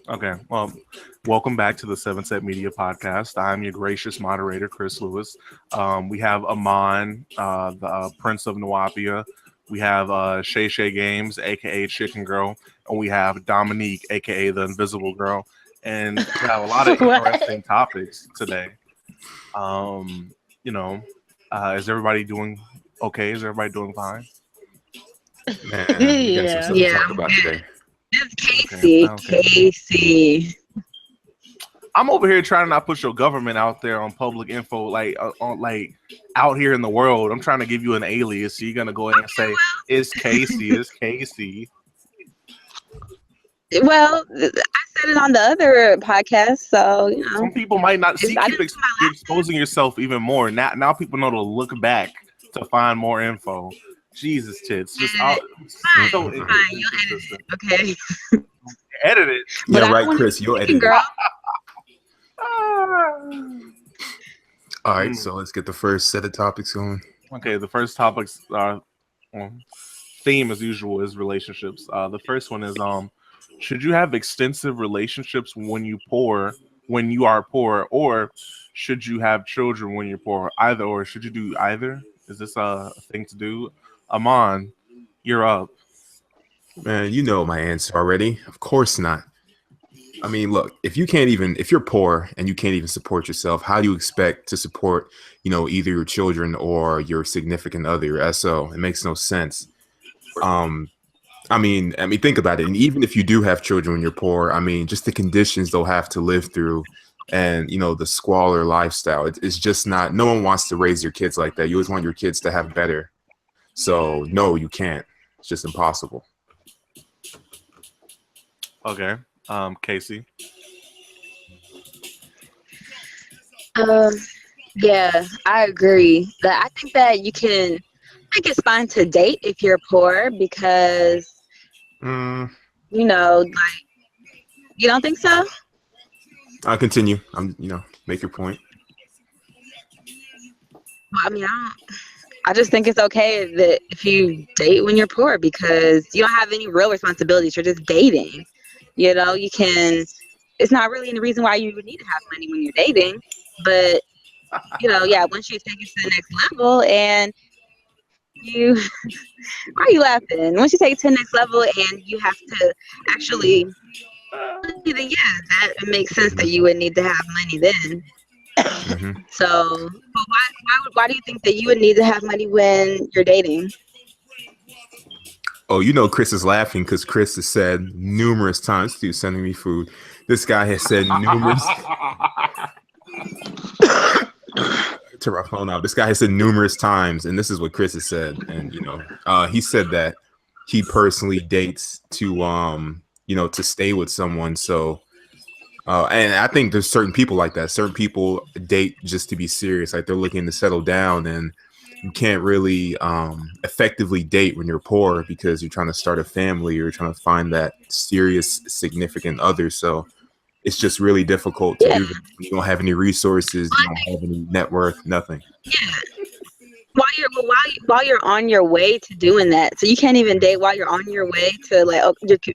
Okay. Well, welcome back to the 7SetMedia podcast. I'm your gracious moderator, Chris Lewis. We have Amon, the Prince of Nawapia. We have Shay Shay Games, aka Chicken Girl, and we have Dominique, aka the Invisible Girl. And we have a lot of What? interesting topics today. Um, you know, is everybody doing okay? Is everybody doing fine? Man, we got some Yeah. stuff to talk about today. It's Okay. Casey. Okay. Casey. I'm over here trying to not put your government out there on public info, like on like out here in the world. I'm trying to give you an alias, so you're gonna go ahead and say it's Casey. It's Casey. Well, I said it on the other podcast, so Some people might not see. I Keep didn't put my you're last exposing yourself even more. Now people know to look back to find more info. Jesus, tits. Just name. so Fine, you'll edit inconsistent. it, okay? Edit it. But Yeah, I right, wanna Chris. You'll edit it. girl. All right, so let's get the first set of topics going. Okay, the first topics are theme as usual is relationships. The first one is should you have extensive relationships when you are poor, or should you have children when you're poor? Either or, should you do either? Is this a thing to do? Amon, you're up. Man, you know my answer already. Of course not. I mean, look, if you're poor and you can't even support yourself, how do you expect to support, either your children or your significant other, your SO? It makes no sense. I mean, think about it. And even if you do have children when you're poor, I mean, just the conditions they'll have to live through and, the squalor lifestyle. It's just not, no one wants to raise your kids like that. You always want your kids to have better. So no, you can't. It's just impossible. Okay, Casey. Um, yeah, I agree. But I think that I think it's fine to date if you're poor because Mm, like you don't think so? I'll continue. Make your point. Well, I mean, I just think it's okay that if you date when you're poor because you don't have any real responsibilities. You're just dating. You can. It's not really any reason why you would need to have money when you're dating, but yeah, once you take it to the next level and you, why are you laughing? Once you take it to the next level and you have to actually, then yeah, that makes sense that you would need to have money then. hmm So, but why do you think that you would need to have money when you're dating? Oh, Chris is laughing because Chris has said numerous times through sending me food. This guy has said numerous. Turn my phone out. This guy has said numerous times, and this is what Chris has said. And he said that he personally dates to stay with someone. So, and I think there's certain people like that. Certain people date just to be serious, like they're looking to settle down, and you can't really effectively date when you're poor because you're trying to start a family or you're trying to find that serious significant other. So it's just really difficult to Yeah, do that. You don't have any resources, you don't have any net worth, nothing. yeah. While you're on your way to doing that, so you can't even date while you're on your way to like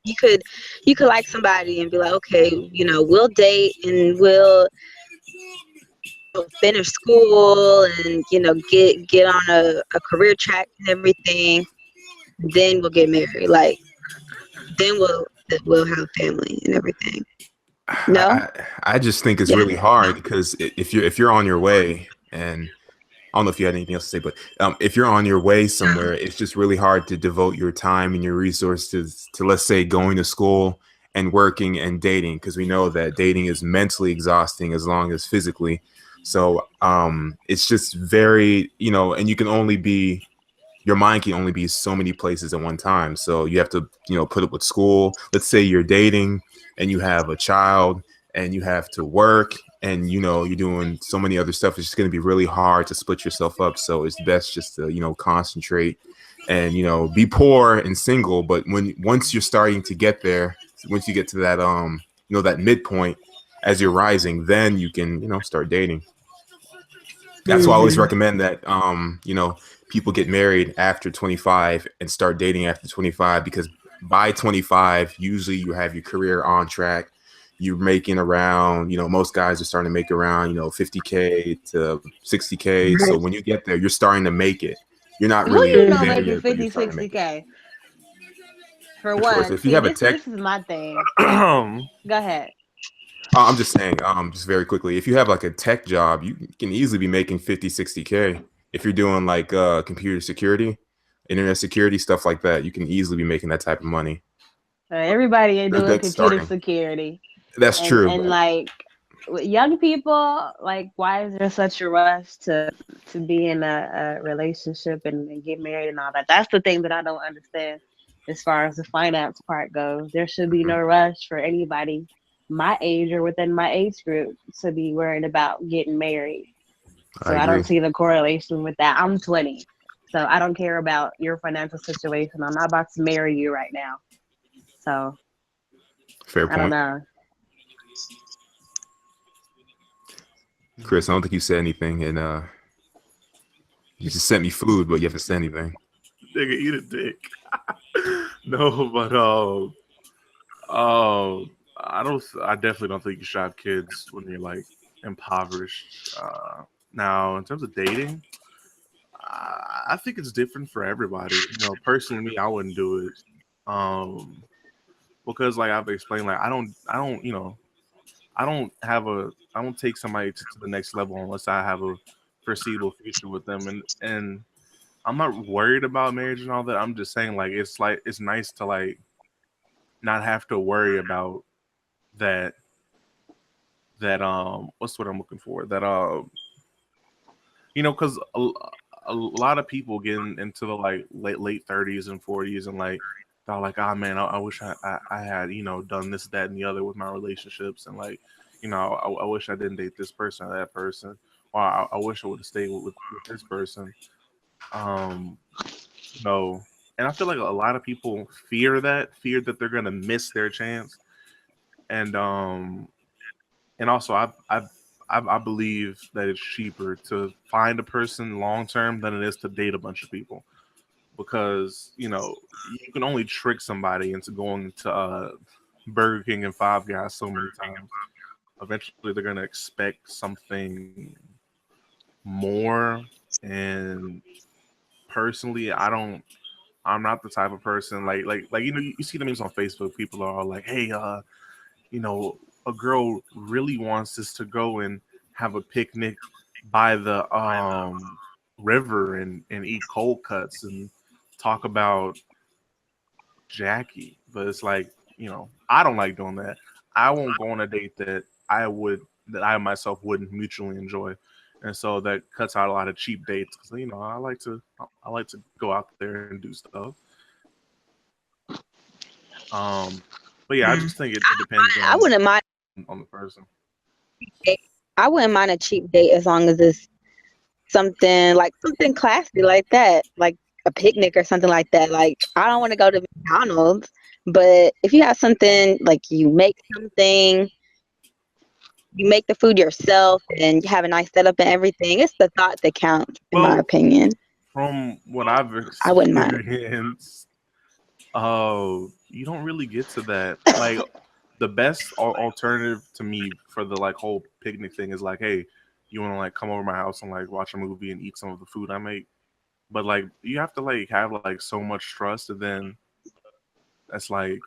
you could like somebody and be like, okay, we'll date and we'll finish school and get on a career track and everything. Then we'll get married. Like then we'll have family and everything. No, I just think it's yeah, really hard because if you're on your way, and I don't know if you had anything else to say, but if you're on your way somewhere, it's just really hard to devote your time and your resources to, let's say, going to school and working and dating, because we know that dating is mentally exhausting as long as physically. So it's just very, and your mind can only be so many places at one time. So you have to, put up with school. Let's say you're dating and you have a child and you have to work and, you're doing so many other stuff. It's just going to be really hard to split yourself up. So it's best just to, concentrate and, be poor and single. But once you're starting to get there, once you get to that, that midpoint as you're rising, then you can, start dating. That's why I always hmm recommend that, people get married after 25 and start dating after 25, because by 25, usually you have your career on track. you're making around, most guys are starting to make around, 50K to 60K. So when you get there, you're starting to make it. You're not Who really you know there making yet, but you're 50, starting to make it. 60K? For Of course, one, if you see, have a this tech, is my thing. Um, Go ahead. I'm just saying, just very quickly, if you have like a tech job, you can easily be making 50, 60K. If you're doing like computer security, internet security, stuff like that, you can easily be making that type of money. Everybody ain't doing That's computer starting. security. That's true. And like with young people, like why is there such a rush to be in a relationship and get married and all that? That's the thing that I don't understand as far as the finance part goes. There should be no rush for anybody my age or within my age group to be worried about getting married. So I don't see the correlation with that. I'm 20, so I don't care about your financial situation. I'm not about to marry you right now. So Fair point. I don't know. Chris, I don't think you said anything, and you just sent me food, but you haven't said anything. Nigga, eat a dick. No, but I definitely don't think you should have kids when you're like impoverished. Now, in terms of dating, I think it's different for everybody. Personally, me, I wouldn't do it. Because like I've explained, like I don't, I don't take somebody to the next level unless I have a foreseeable future with them, and I'm not worried about marriage and all that. I'm just saying like it's nice to like not have to worry about that what's what I'm looking for, that because a lot of people get into the like late 30s and 40s and like they're like, oh man, I wish I had done this, that, and the other with my relationships, and like I wish I didn't date this person or that person, or I wish I would have stayed with this person. No, and I feel like a lot of people fear that they're gonna miss their chance, and also I believe that it's cheaper to find a person long term than it is to date a bunch of people, because you can only trick somebody into going to Burger King and Five Guys so many times. Eventually, they're gonna expect something more, and personally, I'm not the type of person like you see the memes on Facebook. People are all like, "Hey, a girl really wants us to go and have a picnic by the river and eat cold cuts and talk about Jackie." But it's like, I don't like doing that. I won't go on a date that I myself wouldn't mutually enjoy. And so that cuts out a lot of cheap dates because I like to go out there and do stuff. But yeah, I just think it depends I wouldn't mind. on the person. I wouldn't mind a cheap date as long as it's something classy like that, like a picnic or something like that. Like I don't want to go to McDonald's, but if you have something like you make the food yourself and you have a nice setup and everything, it's the thought that counts, in my opinion. From what I've I wouldn't mind. experienced, you don't really get to that. Like the best alternative to me for the like whole picnic thing is like, hey, you want to like come over my house and like watch a movie and eat some of the food I make. But like you have to like have like so much trust, and then that's like,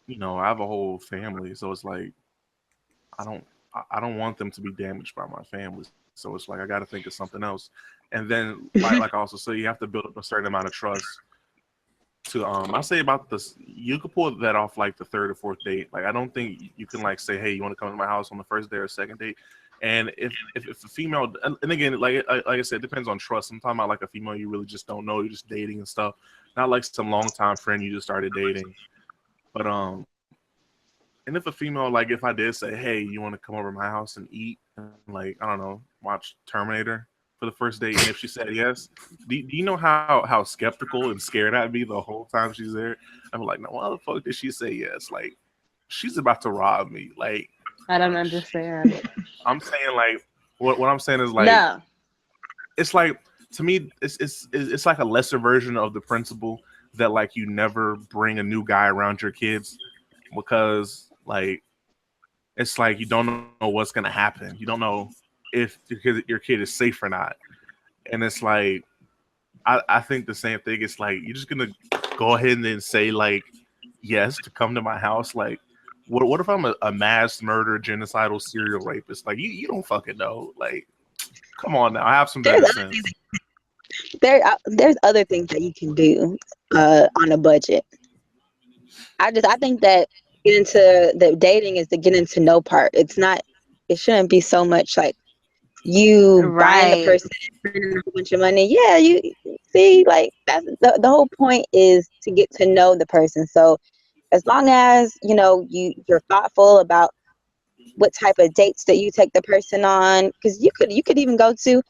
I have a whole family, so it's like I don't want them to be damaged by my family. So it's like I got to think of something else. And then like I also say, you have to build up a certain amount of trust to I say about this, you could pull that off like the third or fourth date. Like I don't think you can like say, hey, you want to come to my house on the first day or second date. And if a female, and again, like I said, it depends on trust. I'm talking about like a female you really just don't know, you're just dating and stuff, not like some long time friend you just started dating. But and if a female, like if I did say, hey, you want to come over to my house and eat, and like I don't know, watch Terminator for the first date, and if she said yes, do you know how skeptical and scared I'd be the whole time she's there? I'm like, no, why the fuck did she say yes? Like she's about to rob me. Like I don't understand. I'm saying like what I'm saying is like, no. It's like, to me it's like a lesser version of the principle that like you never bring a new guy around your kids, because like it's like you don't know what's gonna happen. You don't know if your kid is safe or not. And it's like I think the same thing. It's like you're just gonna go ahead and then say like yes to come to my house. Like what if I'm a mass murder, genocidal serial rapist? Like you don't fucking know. Like come on now, I have some better sense. There's other things that you can do on a budget. I think that get into the dating is the getting to know part. It shouldn't be so much like you buying the Right. person and spending a whole bunch of money. Yeah, you see, like that's the whole point is to get to know the person. So as long as you're thoughtful about what type of dates that you take the person on, because you could even go to,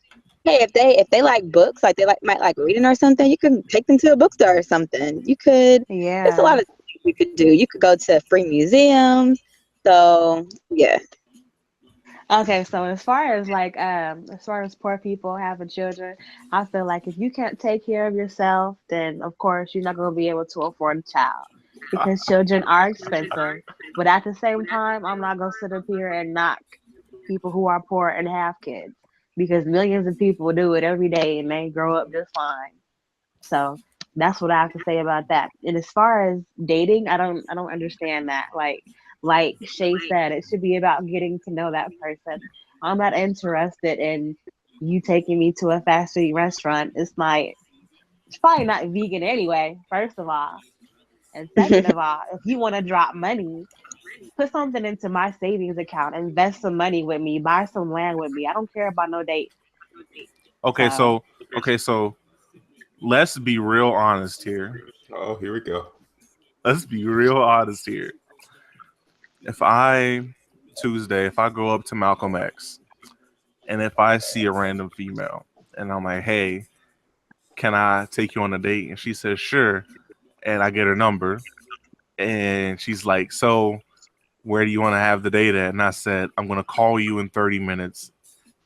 hey, if they like books, like might like reading or something, you can take them to a bookstore or something. There's a Yeah. lot of things you could do. You could go to free museums. So yeah. Okay, so as far as poor people having children, I feel like if you can't take care of yourself, then of course you're not going to be able to afford a child because children are expensive. But at the same time, I'm not going to sit up here and knock people who are poor and have kids because millions of people do it every day and they grow up just fine. So that's what I have to say about that. And as far as dating, I don't understand that. Like Shay said, it should be about getting to know that person. I'm not interested in you taking me to a fast food restaurant. It's probably not vegan anyway, first of all. And second of all, if you want to drop money, put something into my savings account, invest some money with me, buy some land with me. I don't care about no date. Okay, So so let's be real honest here. Oh, here we go. Let's be real honest here. If I go up to Malcolm X and if I see a random female and I'm like, hey, can I take you on a date? And she says, sure. And I get her number and she's like, so where do you want to have the date at? And I said, I'm going to call you in 30 minutes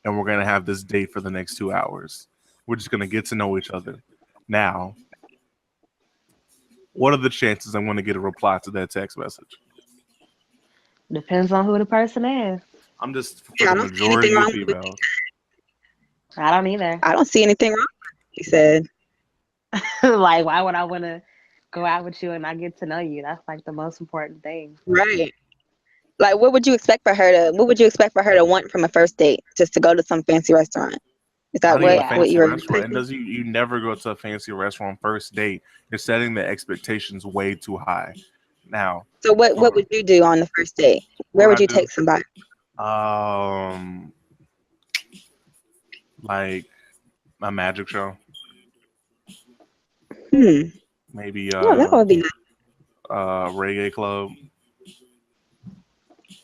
and we're going to have this date for the next 2 hours. We're just going to get to know each other. Now, what are the chances I'm going to get a reply to that text message? depends on who the person is. I'm just for Yeah, the I don't see anything majority of wrong with it. females. I don't either. I don't see anything wrong with what you said. Like, why would I want to go out with you and not get to know you? That's like the most important thing. Right. Like what would you expect for her to want from a first date? Just to go to some fancy restaurant? Is that Not even a Yeah. what fancy you were restaurant. And expecting? you never go to a fancy restaurant first date. You're setting the expectations way too high. Now, So what would you do on the first date? what Where would would I you do? take somebody? Like a magic show, Hmm. maybe Oh, that would be nice. reggae club.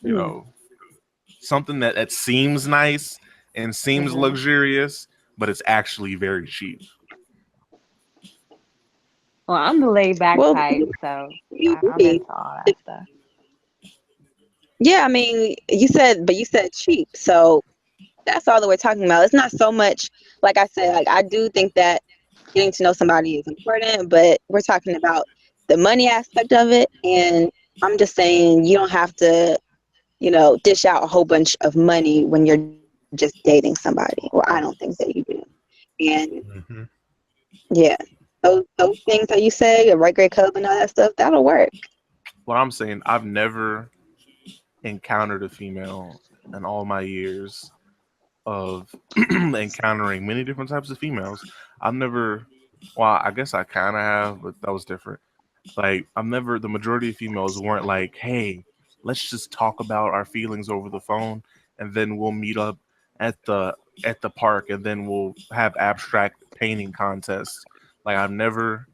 You Hmm. know, something that seems nice and seems Hmm. luxurious, but it's actually very cheap. Well, I'm the laid back Well, type, so you I'm be. into all that stuff. Yeah, I mean, you said cheap, so that's all that we're talking about. It's not so much, like I said, like I do think that getting to know somebody is important, but we're talking about the money aspect of it. And I'm just saying you don't have to, dish out a whole bunch of money when you're just dating somebody. Well, I don't think that you do. And Mm-hmm. yeah, those things that you say, a regular club and all that stuff, that'll work. What I'm saying, I've never encountered a female in all my years of encountering many different types of females. I've never, well, I guess I kind of have, but that was different. Like, the majority of females weren't like, hey, let's just talk about our feelings over the phone and then we'll meet up at the park and then we'll have abstract painting contests. Like, I've never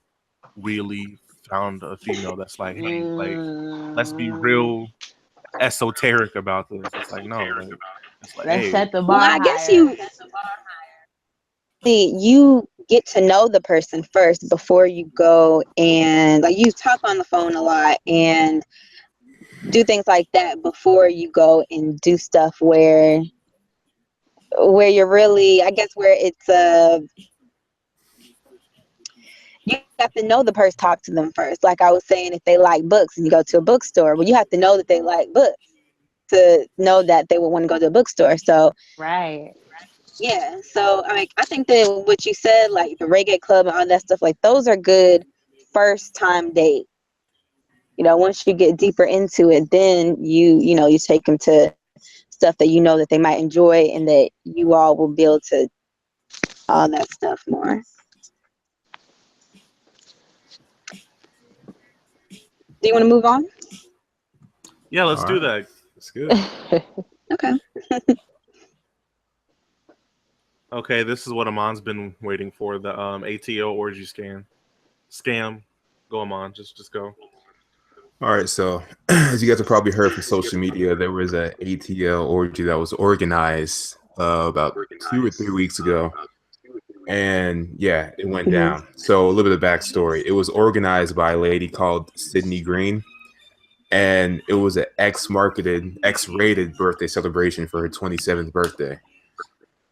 really found a female that's like, hey, like, let's be Mm, real esoteric about this. It's like, no, like, it's like, let's hey, set the Well, bar I guess higher. you get to know the person first before you go, and like you talk on the phone a lot and do things like that before you go and do stuff where you're really, I guess, where it's you have to know the person, talk to them first. Like I was saying, if they like books and you go to a bookstore, well, you have to know that they like books. to know that they would want to go to a bookstore. So Right. yeah, so I mean, I think that what you said, like the reggae club and all that stuff, like those are good first time date. You know, once you get deeper into it, then you take them to stuff that you know that they might enjoy and that you all will be able to all that stuff more. Do you want to move on? Yeah, let's All do right. that. That's good. Okay. Okay, this is what Amon's been waiting for, the ATO orgy scam. Go, Amon, just go. All right, so as you guys have probably heard from social media, there was a ATL orgy that was organized about 2 or 3 weeks ago, and yeah, it went down. So a little bit of backstory: it was organized by a lady called Sydney Green, and it was an X-rated birthday celebration for her 27th birthday.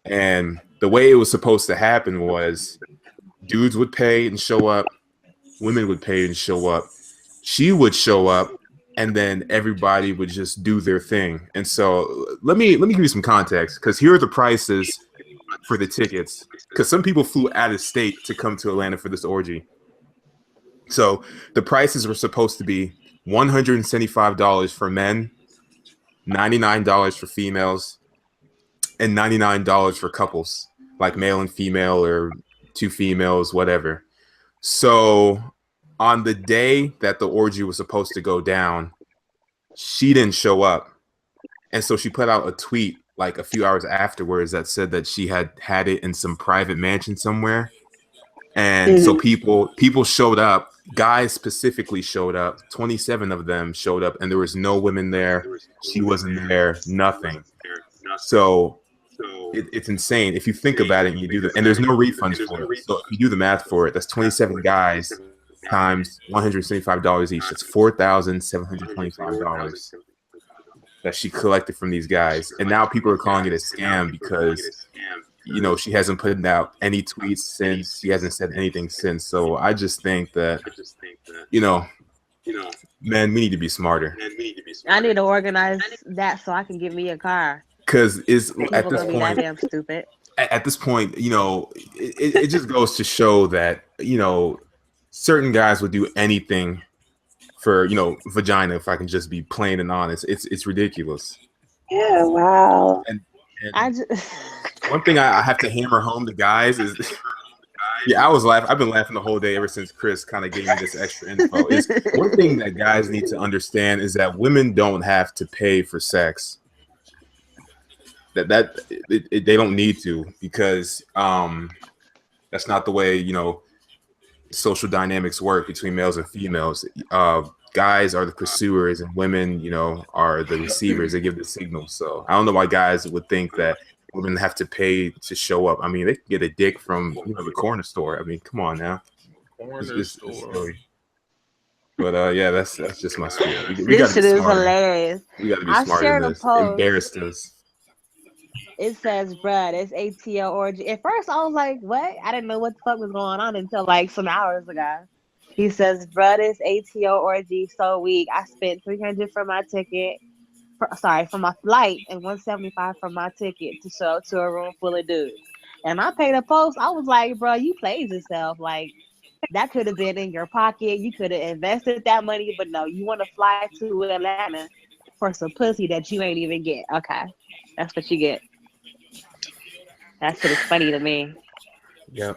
And the way it was supposed to happen was dudes would pay and show up, women would pay and show up. She would show up, and then everybody would just do their thing. And so let me give you some context, because here are the prices for the tickets. Because some people flew out of state to come to Atlanta for this orgy. So the prices were supposed to be $175 for men, $99 for females, and $99 for couples, like male and female or two females, whatever. So on the day that the orgy was supposed to go down, she didn't show up. And so she put out a tweet like a few hours afterwards that said that she had it in some private mansion somewhere. And so people showed up. Guys specifically showed up. 27 of them showed up, and there was no women there. She wasn't there. Nothing. So it's insane if you think about it and you do that. And there's no refunds for it. So if you do the math for it, that's 27 guys times $175 each. That's $4,725 that she collected from these guys. And now people are calling it a scam because she hasn't put out any tweets since. She hasn't said anything since. So I just think that, man, we need to be smarter. I need to organize that so I can get me a car. Because People at this gonna be that point, damn stupid. at this point, it just goes to show that, certain guys would do anything for, vagina, if I can just be plain and honest. It's ridiculous. Yeah, wow. And I just one thing I have to hammer home to guys is, yeah, I was laughing. I've been laughing the whole day ever since Chris kind of gave me this extra info. Is one thing that guys need to understand is that women don't have to pay for sex. They don't need to, because that's not the way social dynamics work between males and females. Guys are the pursuers and women are the receivers. They give the signal. So I don't know why guys would think that women have to pay to show up. I mean, they can get a dick from the corner store. I mean, come on now. It's silly. But yeah, that's just my spiel. We this gotta shit be is smarter. hilarious. We gotta be I smarter shared than a this. post. Embarrassed us. It says, bruh, it's ATL orgy. At first, I was like, what? I didn't know what the fuck was going on until like some hours ago. He says, bruh, it's ATL orgy so weak. I spent $300 for my ticket. For my flight, and $175 for my ticket to show up to a room full of dudes. And I paid a post. I was like, bro, you played yourself. Like, that could have been in your pocket. You could have invested that money, but no, you want to fly to Atlanta for some pussy that you ain't even get. Okay, that's what you get. That shit is funny to me. Yeah,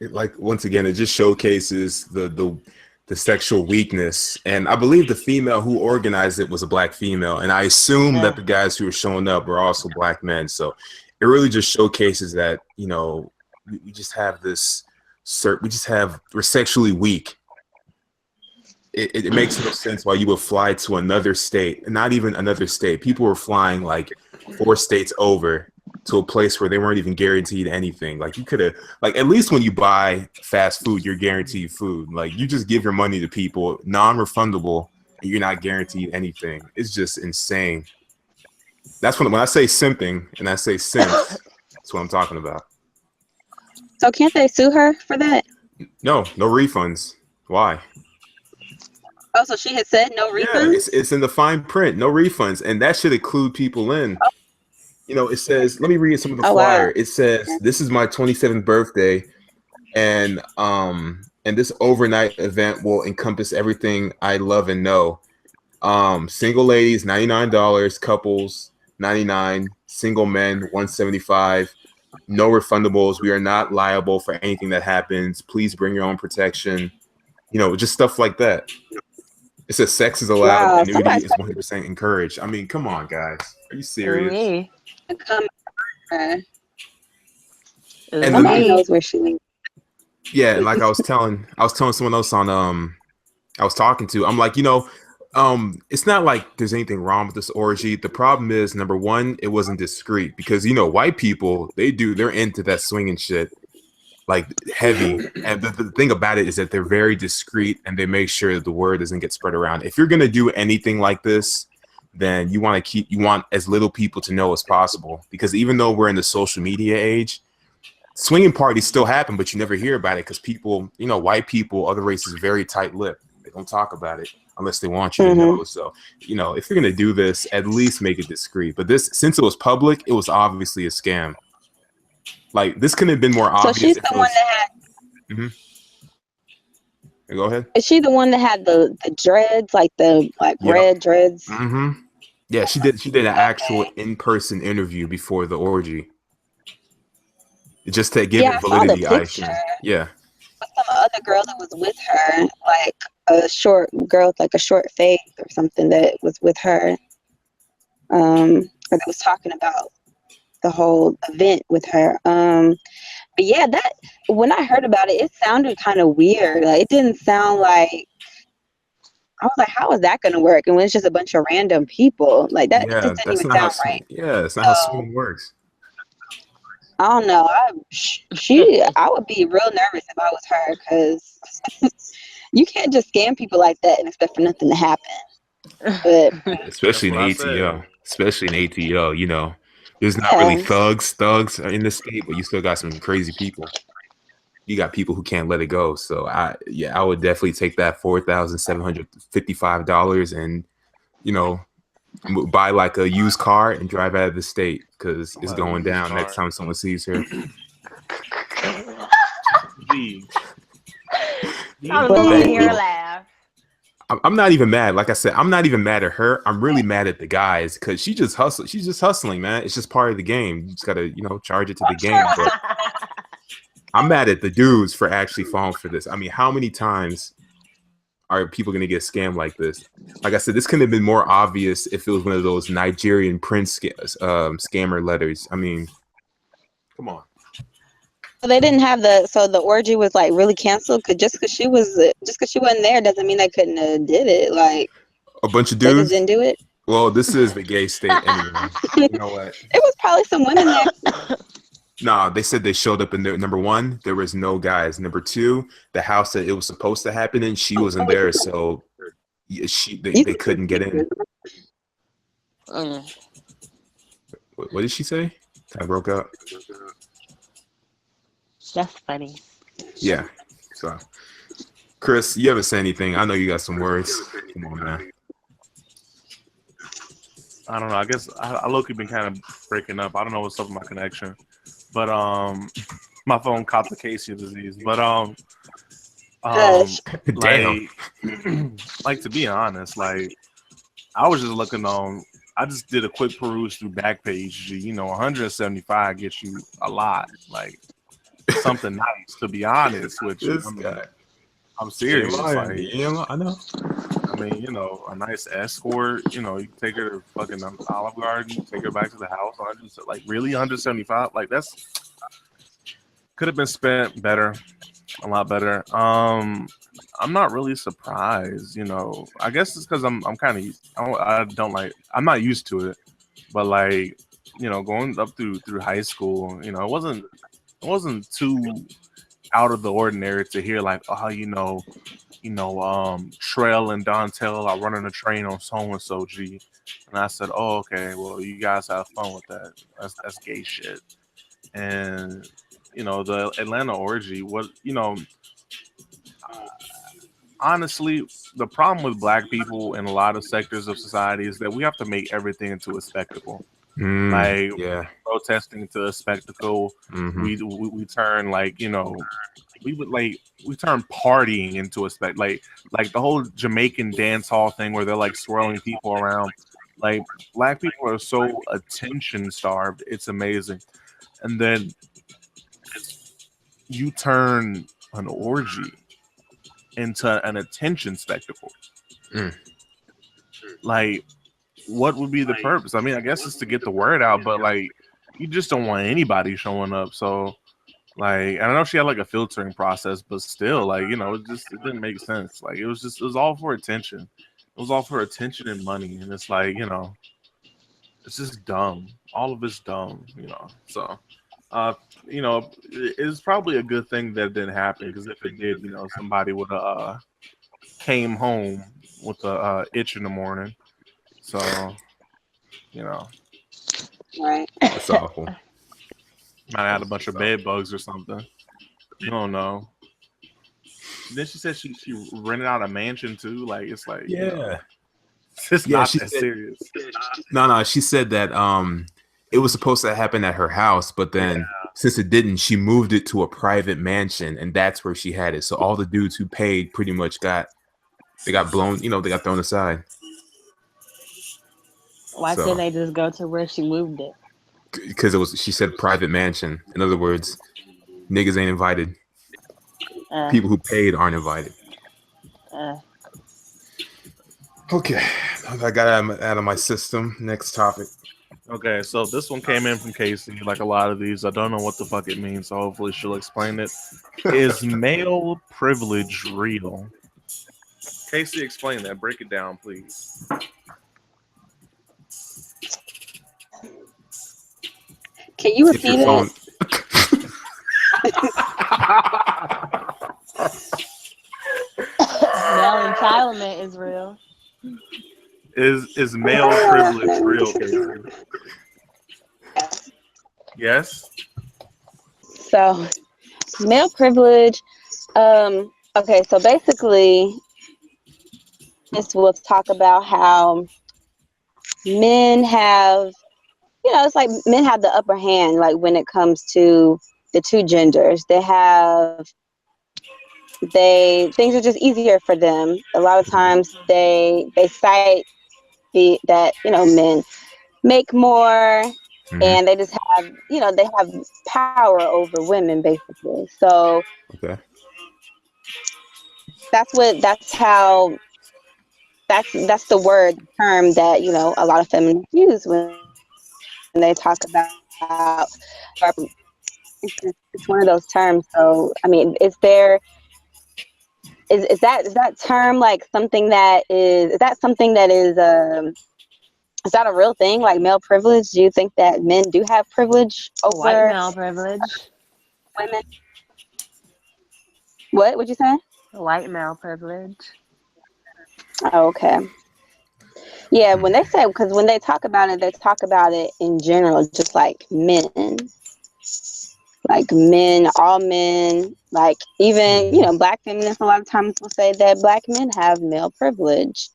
like once again, it just showcases the sexual weakness. And I believe the female who organized it was a black female, and I assume that the guys who were showing up were also black men. So it really just showcases that we just have we're sexually weak. It makes no sense why you would fly to another state, and not even another state. People were flying like 4 states over to a place where they weren't even guaranteed anything. Like, you could have, like, at least when you buy fast food, you're guaranteed food. Like, you just give your money to people, non-refundable, and you're not guaranteed anything. It's just insane. That's when I say simping and I say simp, that's what I'm talking about. So can't they sue her for that? No refunds. Why? Oh, so she had said no Yeah, refunds? it's in the fine print, no refunds, and that should include people in. It says, let me read some of the Oh, flyer. wow. It says, this is my 27th birthday, and this overnight event will encompass everything I love and know. Single ladies, $99, couples, $99, single men, $175. No refundables. We are not liable for anything that happens. Please bring your own protection. Just stuff like that. It says sex is allowed Wow. and nudity Somebody's is 100% encouraged. I mean, come on, guys. Are you serious? Me. gonna come. And Somebody knows where she lives. yeah, and like I was telling someone else on I was talking to, I'm like, it's not like there's anything wrong with this orgy. The problem is, number one, it wasn't discreet because white people, they're into that swinging shit like heavy. And the thing about it is that they're very discreet and they make sure that the word doesn't get spread around. If you're gonna do anything like this, then you want as little people to know as possible, because even though we're in the social media age, swinging parties still happen, but you never hear about it because people, white people, other races, are very tight-lipped. They don't talk about it unless they want you to know. So, if you're gonna do this, at least make it discreet. But this, since it was public, it was obviously a scam. Like, this couldn't have been more So obvious. she's the one that had. Go ahead. Is she the one that had the dreads, like the red dreads? Yeah, she did an actual in-person interview before the orgy, just to give it validity. I think. Yeah. Some other girl that was with her, like a short girl with like a short face or something, that was with her, that was talking about the whole event with her. But yeah, that when I heard about it, it sounded kind of weird. Like, it didn't sound like, I was like, how is that going to work? And when it's just a bunch of random people, like that, it just didn't even sound right. Yeah, that's not how swinging works. I don't know. I would be real nervous if I was her, because you can't just scam people like that and expect for nothing to happen. But especially in ATL, there's not really thugs in the state, but you still got some crazy people. You got people who can't let it go. So I would definitely take that $4,755 and buy like a used car and drive out of the state, because it's going down next time someone sees her. I'm not even mad. Like I said, I'm not even mad at her. I'm really mad at the guys, because she's just hustling, man. It's just part of the game. You just gotta, charge it to the game. But I'm mad at the dudes for actually falling for this. I mean, how many times are people going to get scammed like this? Like I said, this couldn't have been more obvious if it was one of those Nigerian prince scammer letters. I mean, come on. So they didn't have the orgy was like really canceled, because just because she wasn't there doesn't mean they couldn't have did it. Like, a bunch of dudes they just didn't do it. Well, this is the gay state anyway. You know what? It was probably some women there. Nah, they said they showed up, and number one, there was no guys. Number two, the house that it was supposed to happen in, she wasn't there, so they couldn't get in. What did she say? I broke up. That's funny. Yeah. So, Chris, you haven't said anything. I know you got some words. Come on, man. I don't know. I guess I low-key been kind of breaking up. I don't know what's up with my connection, but my phone caught the Casey disease. But Damn. like to be honest, like I was just looking on. I just did a quick peruse through Backpage. 175 gets you a lot, like something nice. To be honest with you, I'm serious. Like, I know. I mean, a nice escort. You can take her to fucking Olive Garden, take her back to the house. Like, really, 175? Like, that's could have been spent better, a lot better. I'm not really surprised. I guess it's because I'm kind of I'm not used to it, but like, going up through high school, it wasn't too out of the ordinary to hear like, oh, Trell and Dontel are running a train on so and so, G. And I said, oh, okay, well, you guys have fun with that. That's gay shit. And the Atlanta orgy was, honestly, the problem with black people in a lot of sectors of society is that we have to make everything into a spectacle. Like Yeah. protesting into a spectacle. Hmm. We turn like we would like we turn partying into a like the whole Jamaican dance hall thing where they're like swirling people around. Like black people are so attention starved. It's amazing. And then you turn an orgy into an attention spectacle. Mm. Like, what would be the purpose? I mean, I guess it's to get the word out, but like, you just don't want anybody showing up. So, like, I know she had like a filtering process, but still, like, it didn't make sense. Like, it was all for attention. It was all for attention and money, and it's like, it's just dumb. All of it's dumb. So, it's probably a good thing that didn't happen because if it did, somebody would have came home with a itch in the morning. So, Right. That's awful. might have had a bunch of bed bugs or something. You don't know. Then she said she rented out a mansion too. Like it's like Yeah. it's Yeah, not she that said- serious. No, she said that it was supposed to happen at her house, but then since it didn't, she moved it to a private mansion, and that's where she had it. So all the dudes who paid pretty much got blown, they got thrown aside. Why So- couldn't they just go to where she moved it? Because she said private mansion. In other words, niggas ain't invited. People who paid aren't invited. Okay, I got out of my system. Next topic. Okay, so this one came in from Casey. Like a lot of these, I don't know what the fuck it means. So hopefully she'll explain it. Is male privilege real? Casey, explain that. Break it down, please. Can you If your repeat phone, it? Male entitlement is real. Is male privilege real, Casey? Yes. So, male privilege. Okay, so basically, this will talk about how men have, it's like men have the upper hand, like when it comes to the two genders. Things are just easier for them. A lot of times they cite that men make more, and they just have they have power over women basically. So okay. that's the word term that a lot of feminists use when they talk about it's one of those terms. So I mean, is that term like something that is that a real thing, like male privilege? Do you think that men do have privilege over White male privilege. women? What would you say? White male privilege. Oh, okay. Yeah, when they talk about it, they talk about it in general, just like men. Like men, all men, like even, black feminists a lot of times will say that black men have male privilege.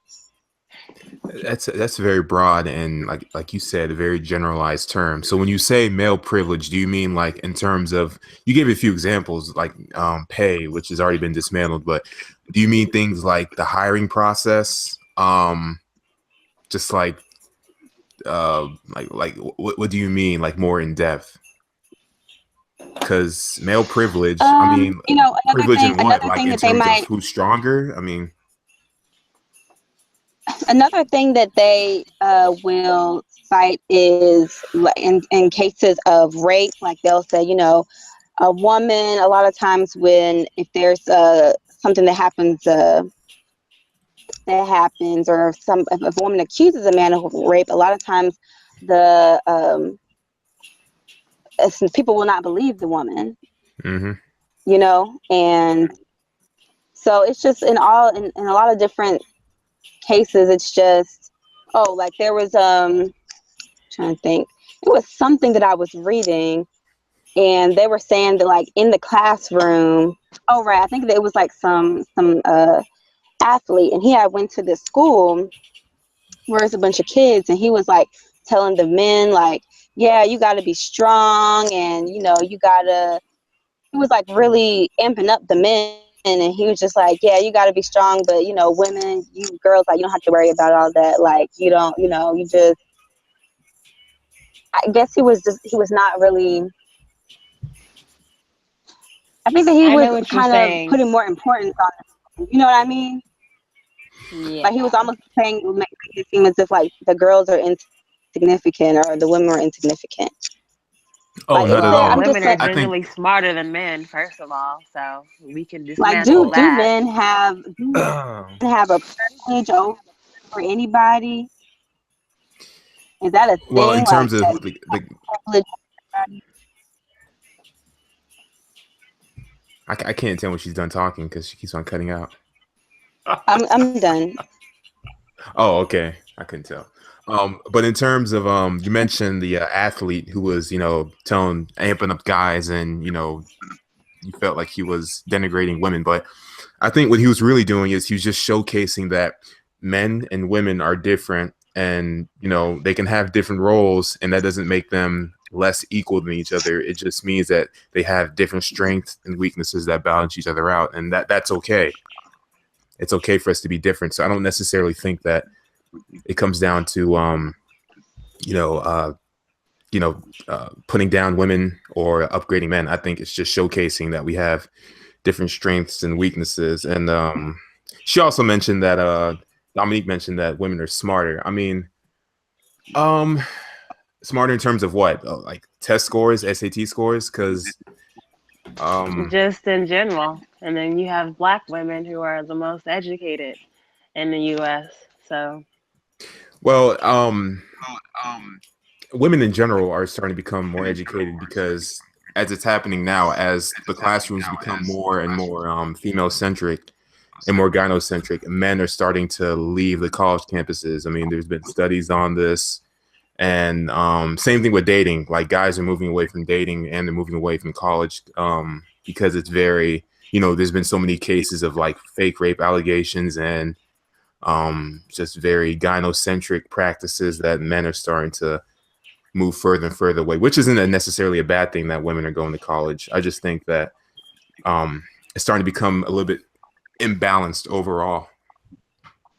That's very broad and like you said, a very generalized term. So when you say male privilege, do you mean like in terms of, you gave a few examples like pay, which has already been dismantled, but do you mean things like the hiring process? Just like what do you mean, like more in depth? Because male privilege, I mean, privilege in what? Like in terms of who's stronger? I mean, another thing that they will cite is in cases of rape, like they'll say, a woman, a lot of times if there's something that happens, or if a woman accuses a man of rape, a lot of times people will not believe the woman. And so it's just in a lot of different cases, it's just like there was trying to think, it was something that I was reading, and they were saying that like in the classroom, right, I think that it was like some athlete, and he had went to this school where it's a bunch of kids, and he was like telling the men like, yeah, you got to be strong, and you know, you gotta. He was like really amping up the men, and he was just like, yeah, you got to be strong, but you know, women, you girls, like, you don't have to worry about all that. Like, you don't, you know, you just. I guess he was not really. I think that he I was know what you're kind of saying. putting more importance on it. You know what I mean? Yeah. Like he was almost making it seem as if like the girls are insignificant or the women are insignificant. Oh, Like, not is at there? Well, I'm all. just women are saying. I think. generally smarter than men, first of all, so we can Like, dismantle do that. men have a privilege over anybody? Is that a Well, in thing? Like, terms of that the privilege? I can't tell when she's done talking because she keeps on cutting out. I'm done. Oh, okay. I couldn't tell. But in terms of you mentioned the athlete who was, you know, amping up guys, and you know, you felt like he was denigrating women. But I think what he was really doing is he was just showcasing that men and women are different, and you know, they can have different roles, and that doesn't make them less equal than each other. It just means that they have different strengths and weaknesses that balance each other out, and that's okay. It's okay for us to be different. So I don't necessarily think that it comes down to you know, putting down women or upgrading men. I think it's just showcasing that we have different strengths and weaknesses. And she also mentioned that Dominique mentioned that women are smarter. I mean, smarter in terms of what? Like test scores, SAT scores, because Just in general. And then you have black women who are the most educated in the US. So well, women in general are starting to become more educated because as it's happening now, as the classrooms become more and more female centric and more gynocentric, men are starting to leave the college campuses. I mean, there's been studies on this, and same thing with dating. Like guys are moving away from dating and they're moving away from college because it's very, you know, there's been so many cases of like fake rape allegations and just very gynocentric practices that men are starting to move further and further away, which isn't necessarily a bad thing that women are going to college. I just think that it's starting to become a little bit imbalanced overall.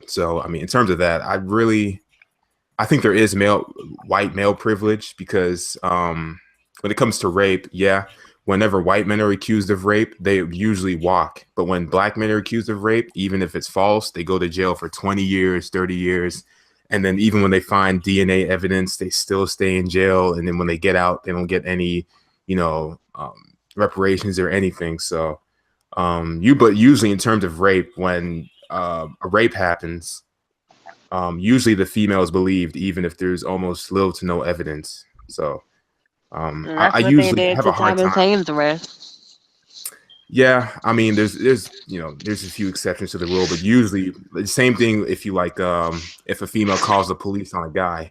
So, I mean, in terms of that, I think there is white male privilege because when it comes to rape, yeah, whenever white men are accused of rape, they usually walk. But when black men are accused of rape, even if it's false, they go to jail for 20 years, 30 years. And then even when they find DNA evidence, they still stay in jail. And then when they get out, they don't get any, you know, reparations or anything. So but usually in terms of rape, when a rape happens, usually the female is believed, even if there's almost little to no evidence. So and I, that's I what they usually did have to a hard Thomas time. Hainsworth. Yeah, I mean, there's you know, there's a few exceptions to the rule, but usually the same thing. If you like, if a female calls the police on a guy,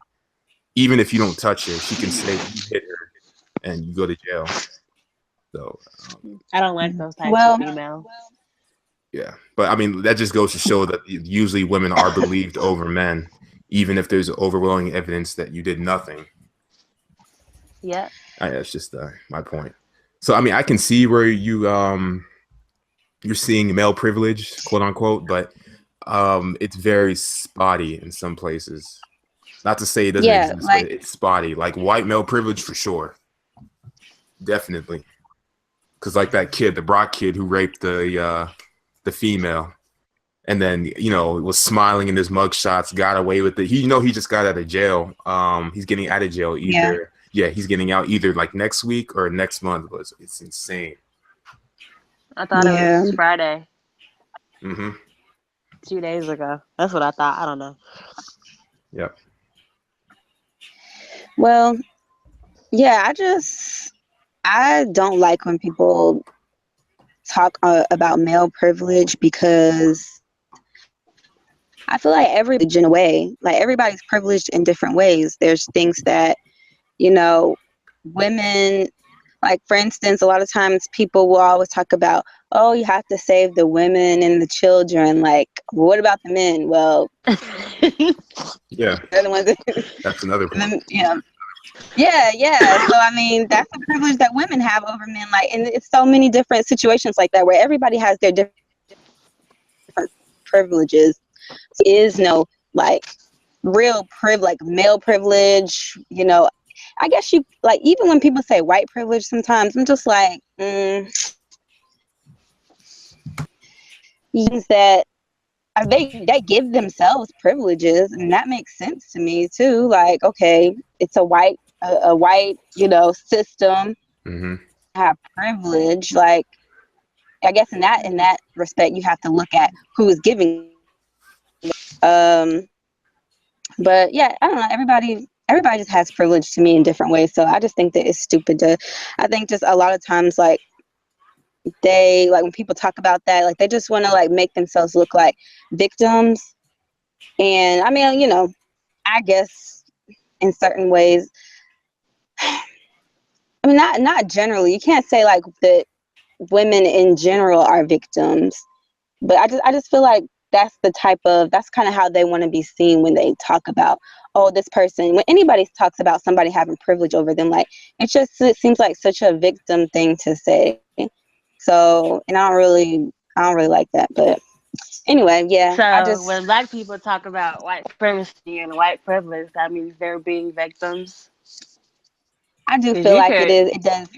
even if you don't touch her, she can say you hit her, and you go to jail. So I don't like those types Well, of females. yeah, but I mean, that just goes to show that usually women are believed over men, even if there's overwhelming evidence that you did nothing. Yep. That's just my point. So I mean, I can see where you're seeing male privilege, quote unquote, but it's very spotty in some places. Not to say it doesn't yeah, exist, but like it's spotty. Like white male privilege for sure, definitely. Because like that kid, the Brock kid who raped the female, and then you know was smiling in his mugshots, got away with it. He just got out of jail. He's getting out of jail yeah. either. Yeah, he's getting out either like next week or next month. It's insane. I thought it Yeah. was Friday, Mm-hmm. 2 days ago. That's what I thought. I don't know. Yep. Well, yeah. I don't like when people talk about male privilege because I feel like everybody's in a way, like everybody's privileged in different ways. There's things that, you know, women Like, for instance, a lot of times people will always talk about, oh, you have to save the women and the children. Like, what about the men? Well, Yeah, they're the ones that, that's another point. yeah. So, I mean, that's a privilege that women have over men. Like, and it's so many different situations like that where everybody has their different privileges. So there is no, like, real like male privilege, I guess you, like, even when people say white privilege, sometimes I'm just like, means that they give themselves privileges, and that makes sense to me too. Like, okay, it's a white system, Mm-hmm. have privilege. Like, I guess in that respect, you have to look at who is giving. But yeah, I don't know. Everybody just has privilege to me in different ways. So I just think that it's stupid to. I think just a lot of times, like, they, like, when people talk about that, like, they just want to, like, make themselves look like victims. And I mean, I guess in certain ways, I mean, not generally. You can't say like that women in general are victims, but I just feel like that's kind of how they want to be seen when they talk about, oh, this person. When anybody talks about somebody having privilege over them, like, it seems like such a victim thing to say. So, and I don't really like that. But anyway, yeah, So when black people talk about white supremacy and white privilege, that means they're being victims. I do 'Cause feel you like could, it does.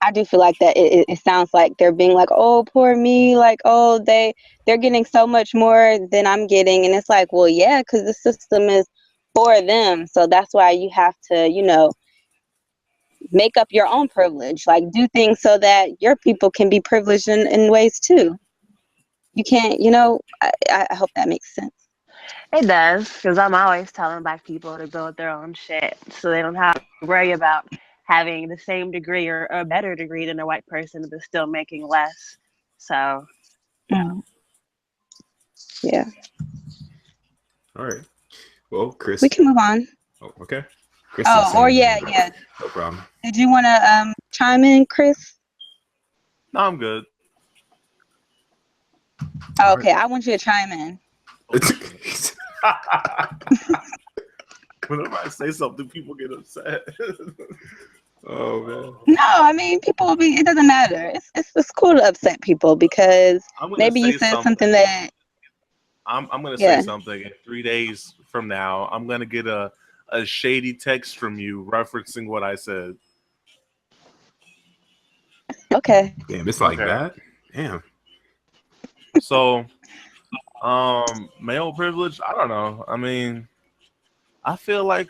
I do feel like that it sounds like they're being like, oh, poor me, like, oh, they're getting so much more than I'm getting. And it's like, well, yeah, because the system is for them. So that's why you have to, make up your own privilege, like, do things so that your people can be privileged in ways too. You can't, I hope that makes sense. it does, because I'm always telling black people to build their own shit so they don't have to worry about having the same degree or a better degree than a white person but still making less. So Yeah. All right. Well, Chris. We can move on. Oh, okay. Chris Yeah. No problem. Did you want to chime in, Chris? No, I'm good. Oh, okay, I want you to chime in. Whenever I say something, people get upset. Oh man. No, I mean, people will be. It doesn't matter. It's cool to upset people because maybe you said something that. I'm gonna say something in 3 days from now. I'm gonna get a shady text from you referencing what I said. Okay. Damn, it's like that. Damn. So, male privilege. I don't know. I mean, I feel like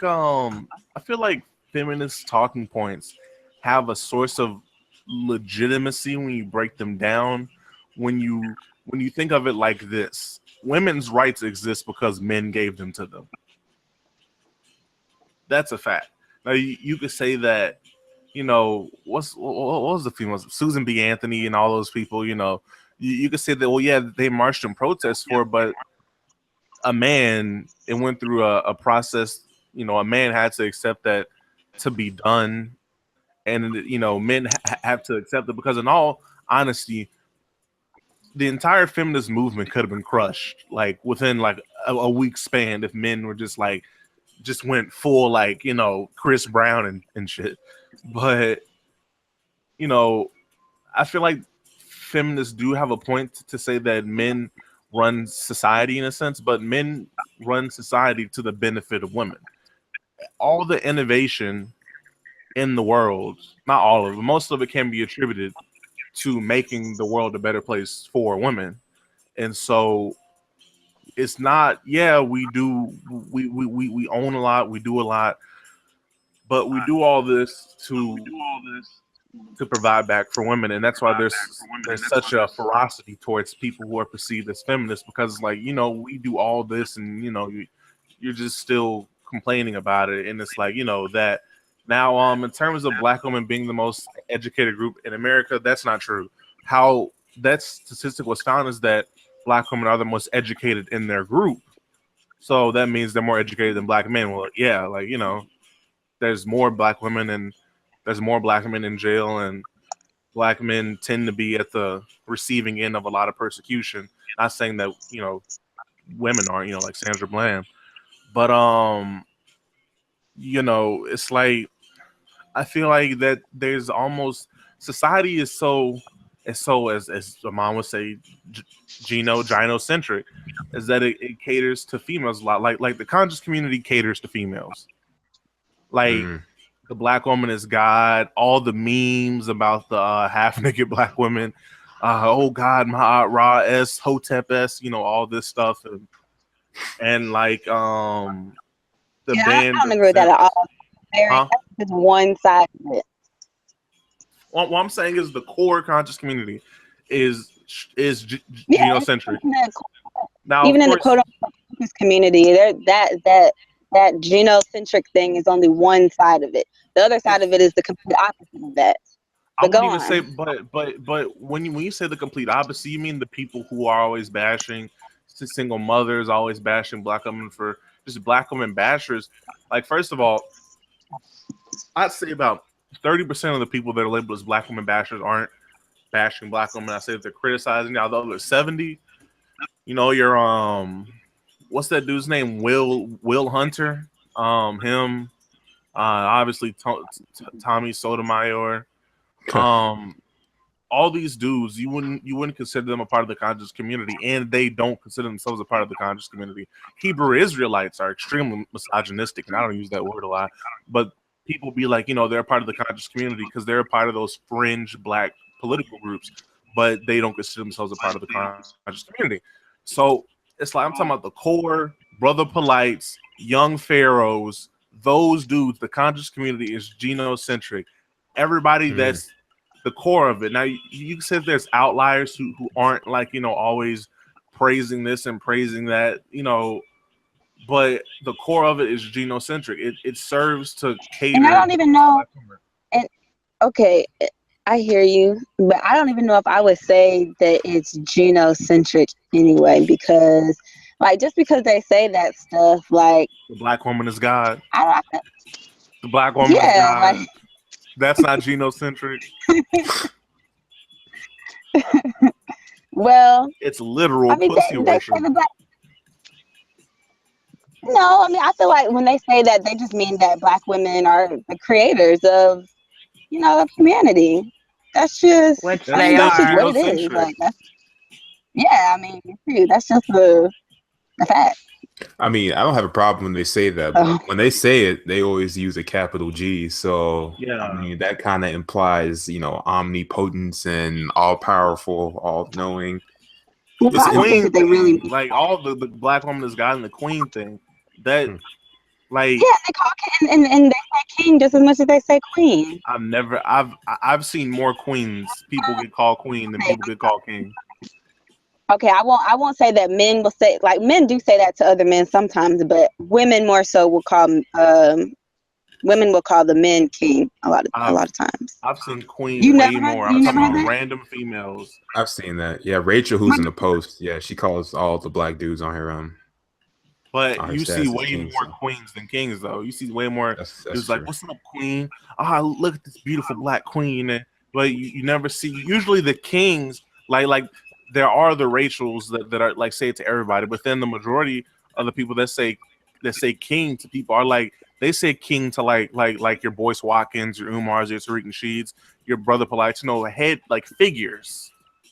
feminist talking points have a source of legitimacy when you break them down. When you think of it like this, women's rights exist because men gave them to them. That's a fact. Now you could say that, what was the female, Susan B. Anthony and all those people, you could say that, well, yeah, they marched and protest for it, but a man, it went through a process, a man had to accept that to be done. And, men have to accept it because, in all honesty, the entire feminist movement could have been crushed like within like a week span if men were just went full, like, Chris Brown and shit. But, I feel like feminists do have a point to say that men run society in a sense, but men run society to the benefit of women. All the innovation in the world, not all of it, most of it can be attributed to making the world a better place for women. And so it's not, yeah, we own a lot, we do a lot, but we do all this to provide back for women. And that's why there's such a ferocity towards people who are perceived as feminists, because it's like, we do all this and you're just still complaining about it. And it's like, that now, in terms of black women being the most educated group in America, that's not true. How that statistic was found is that black women are the most educated in their group. So that means they're more educated than black men. Well, yeah, like, there's more black women in there's more black men in jail, and black men tend to be at the receiving end of a lot of persecution. Not saying that, you know, women aren't, you know, like Sandra Bland, but you know, it's like I feel like that there's almost society is so as the mom would say, gynocentric, is that it caters to females a lot. Like the conscious community caters to females. Like the black woman is God. All the memes about the half naked black women. Oh God, Ma'at Ra S, Hotep S, you know, all this stuff, and like the I band. don't agree with that at all. That's just one side of it. What I'm saying is the core conscious community is genocentric. Now, even in the quote unquote community, that genocentric thing is only one side of it. The other side of it is the complete opposite of that. I wouldn't even say, but when you say the complete opposite, you mean the people who are always bashing single mothers, always bashing black women for just black women bashers. Like, first of all, I'd say about 30% of the people that are labeled as black women bashers aren't bashing black women. I say if they're criticizing, now the other 70, you know, you're what's that dude's name? Will Hunter, him, obviously Tommy Sotomayor, all these dudes, you wouldn't consider them a part of the conscious community, and they don't consider themselves a part of the conscious community. Hebrew Israelites are extremely misogynistic, and I don't use that word a lot, but people be like, you know, they're a part of the conscious community because they're a part of those fringe black political groups, but they don't consider themselves a part of the conscious community. So it's like I'm talking about the core, Brother Polites, Young Pharaohs, those dudes. The conscious community is genocentric. Everybody that's the core of it. Now you said there's outliers who aren't, like, you know, always praising this and praising that, you know, but the core of it is genocentric. It serves to cater. And I don't even know. And okay, I hear you, but I don't even know if I would say that it's genocentric anyway, because like just because they say that stuff, like the black woman is God. The black woman is God. Like, that's not genocentric. Well, it's literal pussy worship. No, I mean, I feel like when they say that, they just mean that black women are the creators of, you know, of humanity. That's just what it is. Like, yeah, I mean, that's just the fact. I mean, I don't have a problem when they say that, but when they say it, they always use a capital G. So, yeah, I mean, that kind of implies, you know, omnipotence and all powerful, all knowing. Well, the queen thing, really like all the black woman is God and the queen thing. That like yeah, they call king and they say king just as much as they say queen. I've seen more queens. People get called queen than people get called king. Okay, I won't say that men will say, like, men do say that to other men sometimes, but women more so will call the men king a lot of times. I've seen queen way more. I'm talking about random females. I've seen that. Yeah, Rachel, who's in the post, yeah, she calls all the black dudes on her But you see way more queens than kings, though. You see way more. It's like, what's up, queen? Oh, look at this beautiful black queen. But you never see. Usually the kings, like there are the Rachels that are like say it to everybody, but then the majority of the people that say king to people are like they say king to like your Boyce Watkins, your Umars, your Tariq Nasheeds, your Brother Polite, you know, head like figures.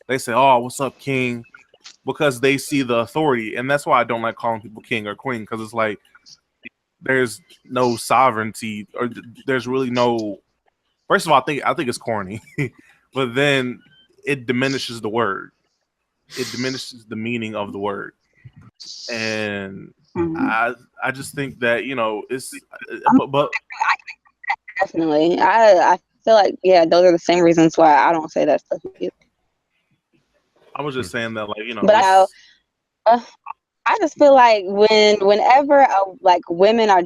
They say, oh, what's up, king? Because they see the authority, and that's why I don't like calling people king or queen, because it's like there's no sovereignty, or there's really no. First of all, I think it's corny, but then it diminishes the word. It diminishes the meaning of the word, and I just think that, you know, it's but definitely I feel like, yeah, those are the same reasons why I don't say that stuff either. I was just saying that, like, you know, but I just feel like whenever like women are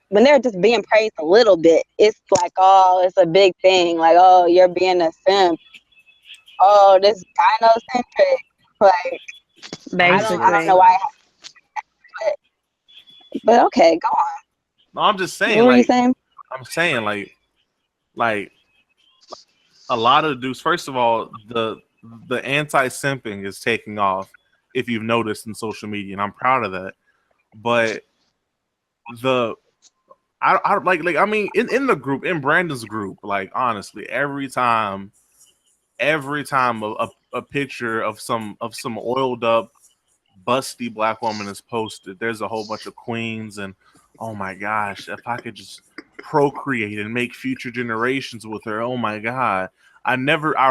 when they're just being praised a little bit, it's like, oh, it's a big thing. Like, oh, you're being a simp. Oh, this gynocentric. Like, basically. I don't know why. But okay, go on. No, I'm just saying. What were like, you saying? I'm saying like a lot of dudes. First of all, the anti-simping is taking off. If you've noticed in social media, and I'm proud of that. But the I like I mean in the group, in Brandon's group, like honestly, every time a picture of some oiled up busty black woman is posted, there's a whole bunch of queens and oh my gosh, if I could just procreate and make future generations with her, oh my god. I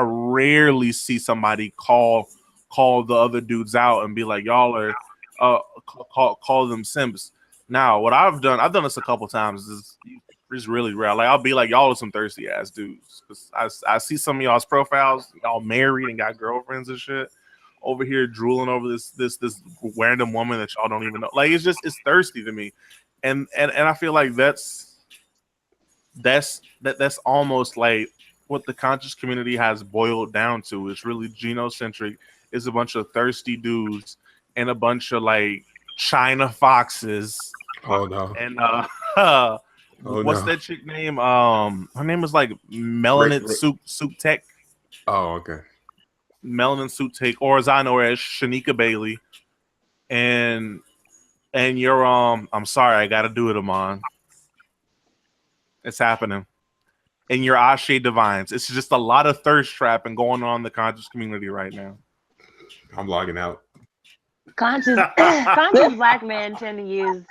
rarely see somebody call the other dudes out and be like, y'all are call them simps. Now, what I've done this a couple times. It's really rare. Like I'll be like, y'all are some thirsty ass dudes. 'Cause I see some of y'all's profiles, y'all married and got girlfriends and shit. Over here drooling over this random woman that y'all don't even know. Like it's thirsty to me, and I feel like that's almost like what the conscious community has boiled down to. It's really genocentric. It's a bunch of thirsty dudes and a bunch of like China foxes. Oh no! And Oh, what's no. that chick name? Her name is like Melanin Soup Tech. Oh, okay. Melanin Soup Tech, or as I know her as Shanika Bailey. And you're I'm sorry, I gotta do it, Amon. It's happening. And your Ashe Divines. It's just a lot of thirst trapping going on in the conscious community right now. I'm logging out. Conscious black men tend to use,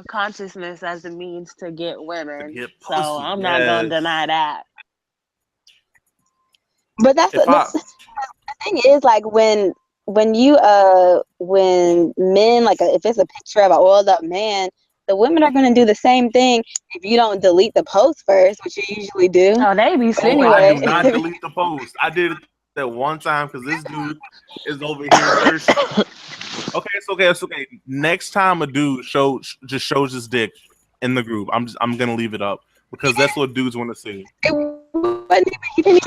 consciousness as a means to get women. So I'm not gonna deny that. But that's the thing is, like when men, like if it's a picture of an oiled up man, the women are gonna do the same thing if you don't delete the post first, which you usually do. Oh, they be anyway. I do not delete the post. I did it that one time because this dude is over here thirsty. It's okay. Next time a dude just shows his dick in the group, I'm gonna leave it up because that's what dudes want to see. It wasn't even,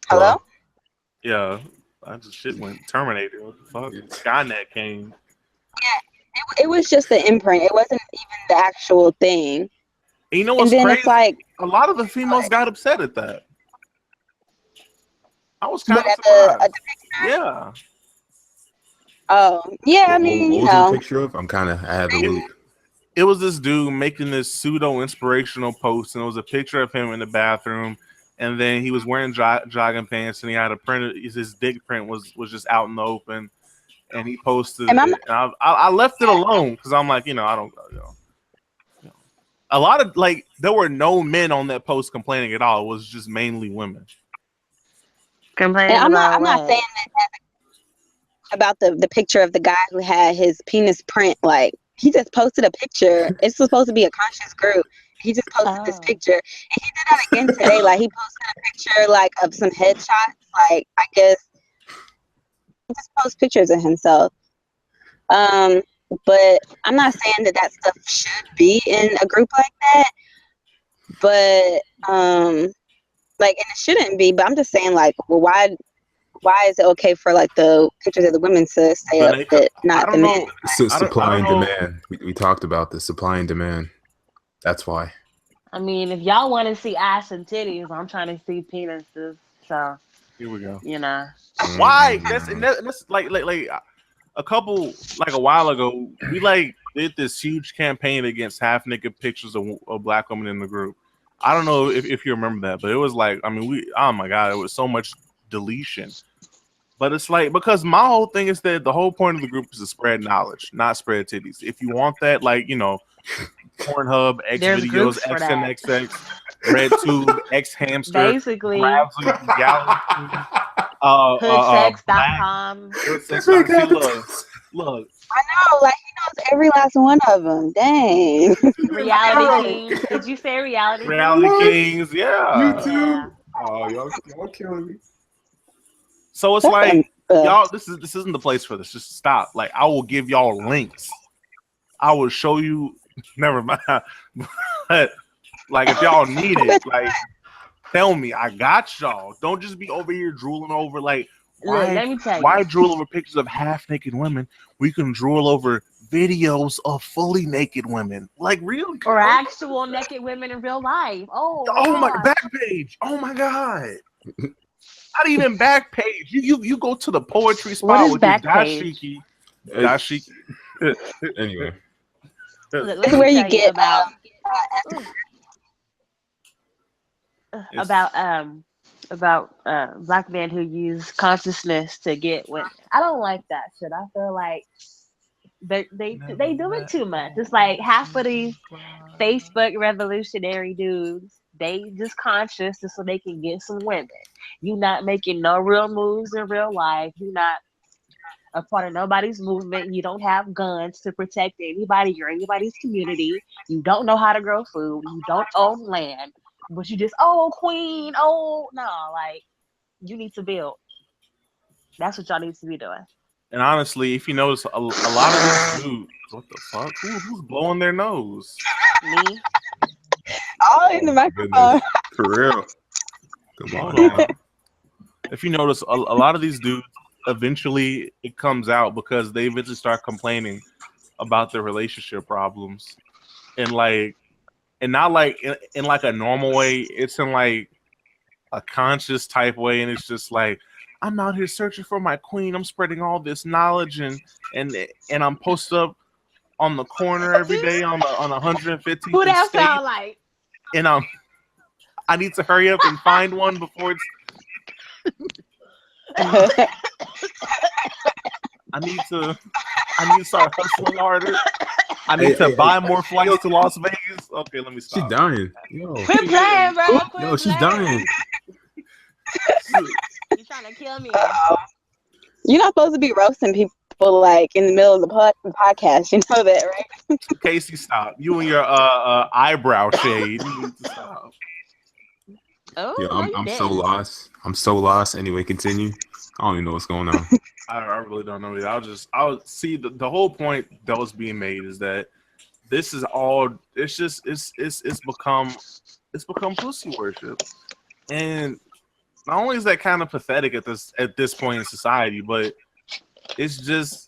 Hello? Yeah, I just shit went Terminator. What the fuck? Skynet came. Yeah, it was just the imprint. It wasn't even the actual thing. And you know what's crazy? It's like a lot of the females got upset at that. I was kind of surprised. Yeah. Oh, yeah. I mean, what was the picture of? I have a loop. It was this dude making this pseudo inspirational post, and it was a picture of him in the bathroom. And then he was wearing jogging pants, and he had a print. His dick print was just out in the open, and he posted it. And I left it alone because I'm like, I don't. A lot of there were no men on that post complaining at all. It was just mainly women complaining. I'm not saying that about the picture of the guy who had his penis print. Like he just posted a picture. It's supposed to be a conscious group. He just posted this picture, and he did that again today. Like he posted a picture like of some headshots. Like I guess he just posts pictures of himself. But I'm not saying that stuff should be in a group like that. But and it shouldn't be. But I'm just saying, like, well, why is it okay for like the pictures of the women to stay up, but not the men? So supply and demand. We talked about the supply and demand. That's why. I mean, if y'all want to see ass and titties, I'm trying to see penises. So here we go. Why? That's like a while ago. We did this huge campaign against half naked pictures of black women in the group. I don't know if you remember that, but it was oh my god, it was so much deletion. But it's because my whole thing is that the whole point of the group is to spread knowledge, not spread titties. If you want that, Pornhub, X videos, XNXX, RedTube, X Hamster, basically, Hoodsex.com. Look. I know, he knows every last one of them. Dang. Reality Kings. Did you say Reality Kings? Yeah. YouTube. Oh, y'all killing me. So it's y'all, this isn't the place for this. Just stop. I will give y'all links. I will show you. Never mind. But if y'all need it, tell me. I got y'all. Don't just be over here drooling over why let me tell you. Why drool over pictures of half naked women? We can drool over videos of fully naked women. Like, really? Or actual naked women in real life. Oh my back page. Oh my god. Not even back page. You go to the poetry spot What is with your back page? dashiki. Anyway, Let It's me where you tell get about black men who use consciousness to get women. I don't like that shit. I feel like they do it too much. It's like half of these Facebook revolutionary dudes, they just conscious just so they can get some women. You not making no real moves in real life. You not a part of nobody's movement. You don't have guns to protect anybody or anybody's community. You don't know how to grow food. You don't own land. But you just, queen, no, like, you need to build. That's what y'all need to be doing. And honestly, if you notice, a lot of these dudes, what the fuck? Who's blowing their nose? Me? all in the microphone. for real. Come Hold on. on. If you notice, a lot of these dudes, eventually it comes out because they eventually start complaining about their relationship problems. And not like in like a normal way. It's in like a conscious type way. And it's just like, I'm out here searching for my queen. I'm spreading all this knowledge and I'm posted up on the corner every day on 115th Who that State. sound like? And I need to hurry up and find one before it's. I need to start hustling harder. I need to buy more flights to Las Vegas. Okay, let me stop. She's dying. Yo, Quit playing, bro. yo, she's dying. You're trying to kill me. You're not supposed to be roasting people like in the middle of the podcast. You know that, right? Casey, stop. You and your eyebrow shade. You need to stop. Oh, Yo, no, you I'm didn't. so lost. I'm so lost. Anyway, continue. I don't even know what's going on. I really don't know either. I'll see the whole point that was being made is that this is all. It's become pussy worship, and not only is that kind of pathetic at this point in society, but it's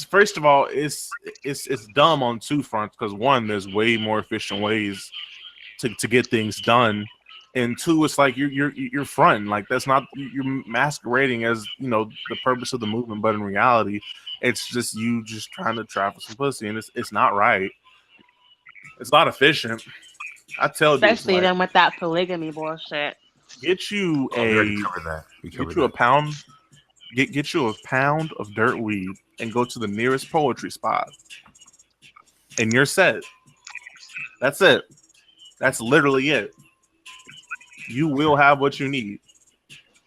first of all it's dumb on two fronts because one, there's way more efficient ways to get things done. And two, it's like you're fronting, like that's not, you're masquerading as, you know, the purpose of the movement, but in reality, it's just you just trying to traffic some pussy, and it's not right. It's not efficient. I tell you, Especially them with that polygamy bullshit. Get you We already covered that. a pound, get you a pound of dirt weed, and go to the nearest poetry spot, and you're set. That's it. That's literally it. You will have what you need.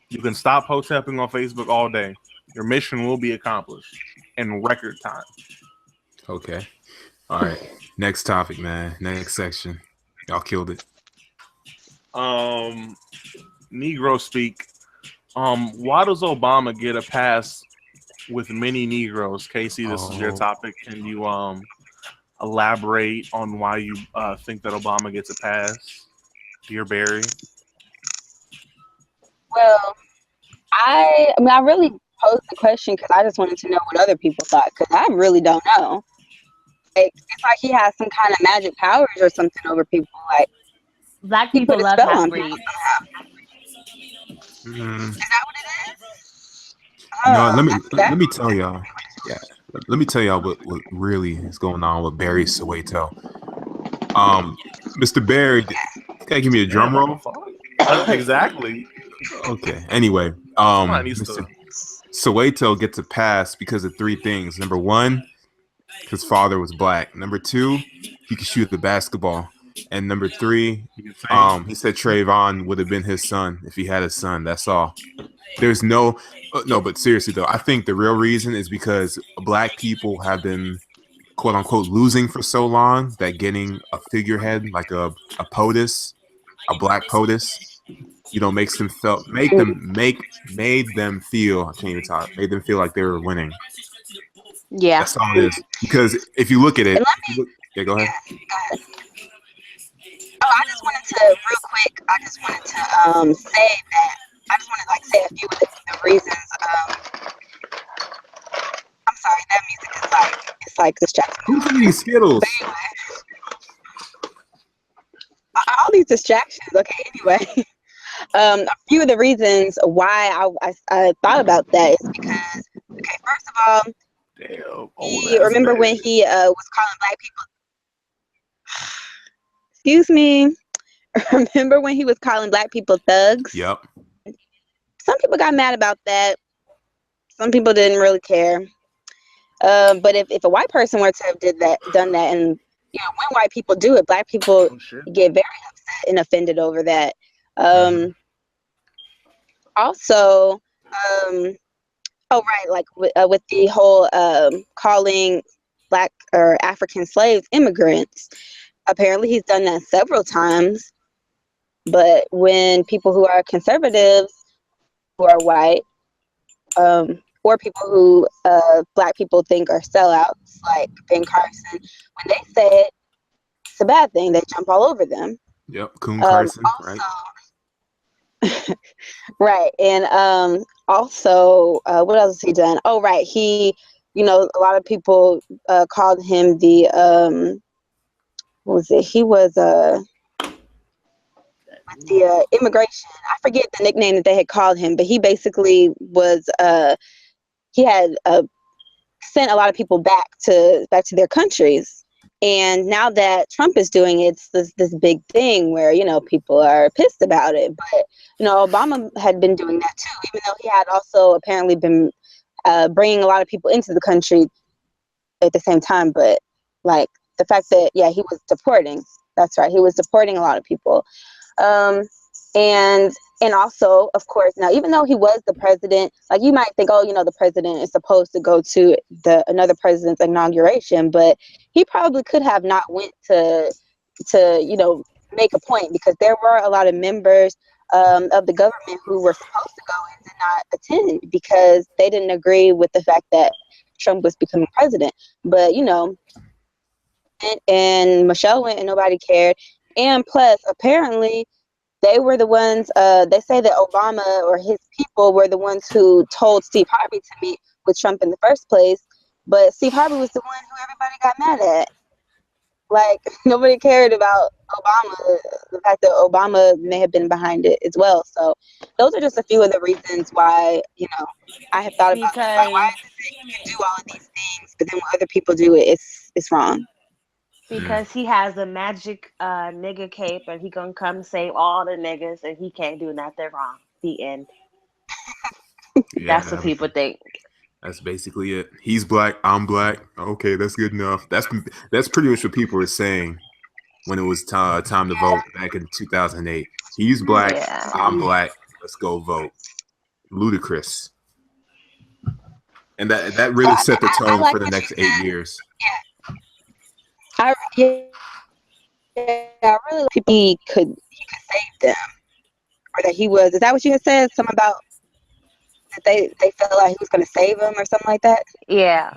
You can stop hotepping on Facebook all day. Your mission will be accomplished in record time. Okay. All right. Next topic, man. Next section. Y'all killed it. Negro speak. Why does Obama get a pass with many Negroes? Casey, this is your topic. Can you elaborate on why you think that Obama gets a pass? Dear Barry. Well, I really posed the question because I just wanted to know what other people thought, because I really don't know. Like, it's like he has some kind of magic powers or something over people. Like, Black he people put a love spell on half-breeds. Is that what it is? Let me tell y'all. Yeah, let me tell y'all what really is going on with Barry Soweto. Mr. Barry, can you give me a drum roll? Exactly. Okay. Anyway, Mr. Soweto gets a pass because of three things. Number one, his father was black. Number two, he could shoot the basketball. And number three, he said Trayvon would have been his son if he had a son. That's all. There's no, but seriously though, I think the real reason is because black people have been, quote unquote, losing for so long that getting a figurehead like a POTUS, a black POTUS, you know, made them feel. I can't even talk. Made them feel like they were winning. Yeah, that's all it is. Because if you look at it, yeah, go ahead. Oh, I just wanted to real quick. I just wanted to say that I just wanted to say a few of the reasons. I'm sorry, that music is like like distractions. Who's eating Skittles? All these distractions. Okay, anyway. A few of the reasons why I thought about that is because, okay, first of all, remember when he was calling black people, excuse me, remember when he was calling black people thugs? Yep. Some people got mad about that. Some people didn't really care. But if a white person were to have done that, and you know, when white people do it, black people get very upset and offended over that. Also, oh right, like with the whole calling black or African slaves immigrants. Apparently, he's done that several times. But when people who are conservatives, who are white, or people who black people think are sellouts, like Ben Carson, when they say it, it's a bad thing. They jump all over them. Yep, Coon Carson, also, right? Right, and also, what else has he done? Oh, right, he, you know, a lot of people called him the what was it? He was the immigration. I forget the nickname that they had called him, but he basically was he had sent a lot of people back to their countries. And now that Trump is doing it, it's this big thing where, you know, people are pissed about it. But, you know, Obama had been doing that too, even though he had also apparently been bringing a lot of people into the country at the same time. But, like, the fact that, yeah, he was deporting. That's right. He was deporting a lot of people. And also, of course, now, even though he was the president, like, you might think, oh, you know, the president is supposed to go to another president's inauguration, but he probably could have not went to you know, make a point, because there were a lot of members of the government who were supposed to go and did not attend because they didn't agree with the fact that Trump was becoming president. But, you know, and Michelle went and nobody cared. And plus, apparently, they were the ones, they say that Obama or his people were the ones who told Steve Harvey to meet with Trump in the first place. But Steve Harvey was the one who everybody got mad at. Like, nobody cared about Obama, the fact that Obama may have been behind it as well. So those are just a few of the reasons why, you know, I have thought about why is it that you can do all of these things, but then when other people do it, it's wrong. Because he has a magic nigga cape and he gonna come save all the niggas and he can't do nothing wrong. The end. Yeah, That's what people think. That's basically it. He's black, I'm black. Okay, that's good enough. That's pretty much what people were saying when it was time to vote back in 2008. He's black, I'm black. Let's go vote. Ludicrous. And that really set the tone for the next 8 years. I really like he could save them, or that he was. Is that what you had said? Something about that they felt like he was going to save them or something like that. Yeah.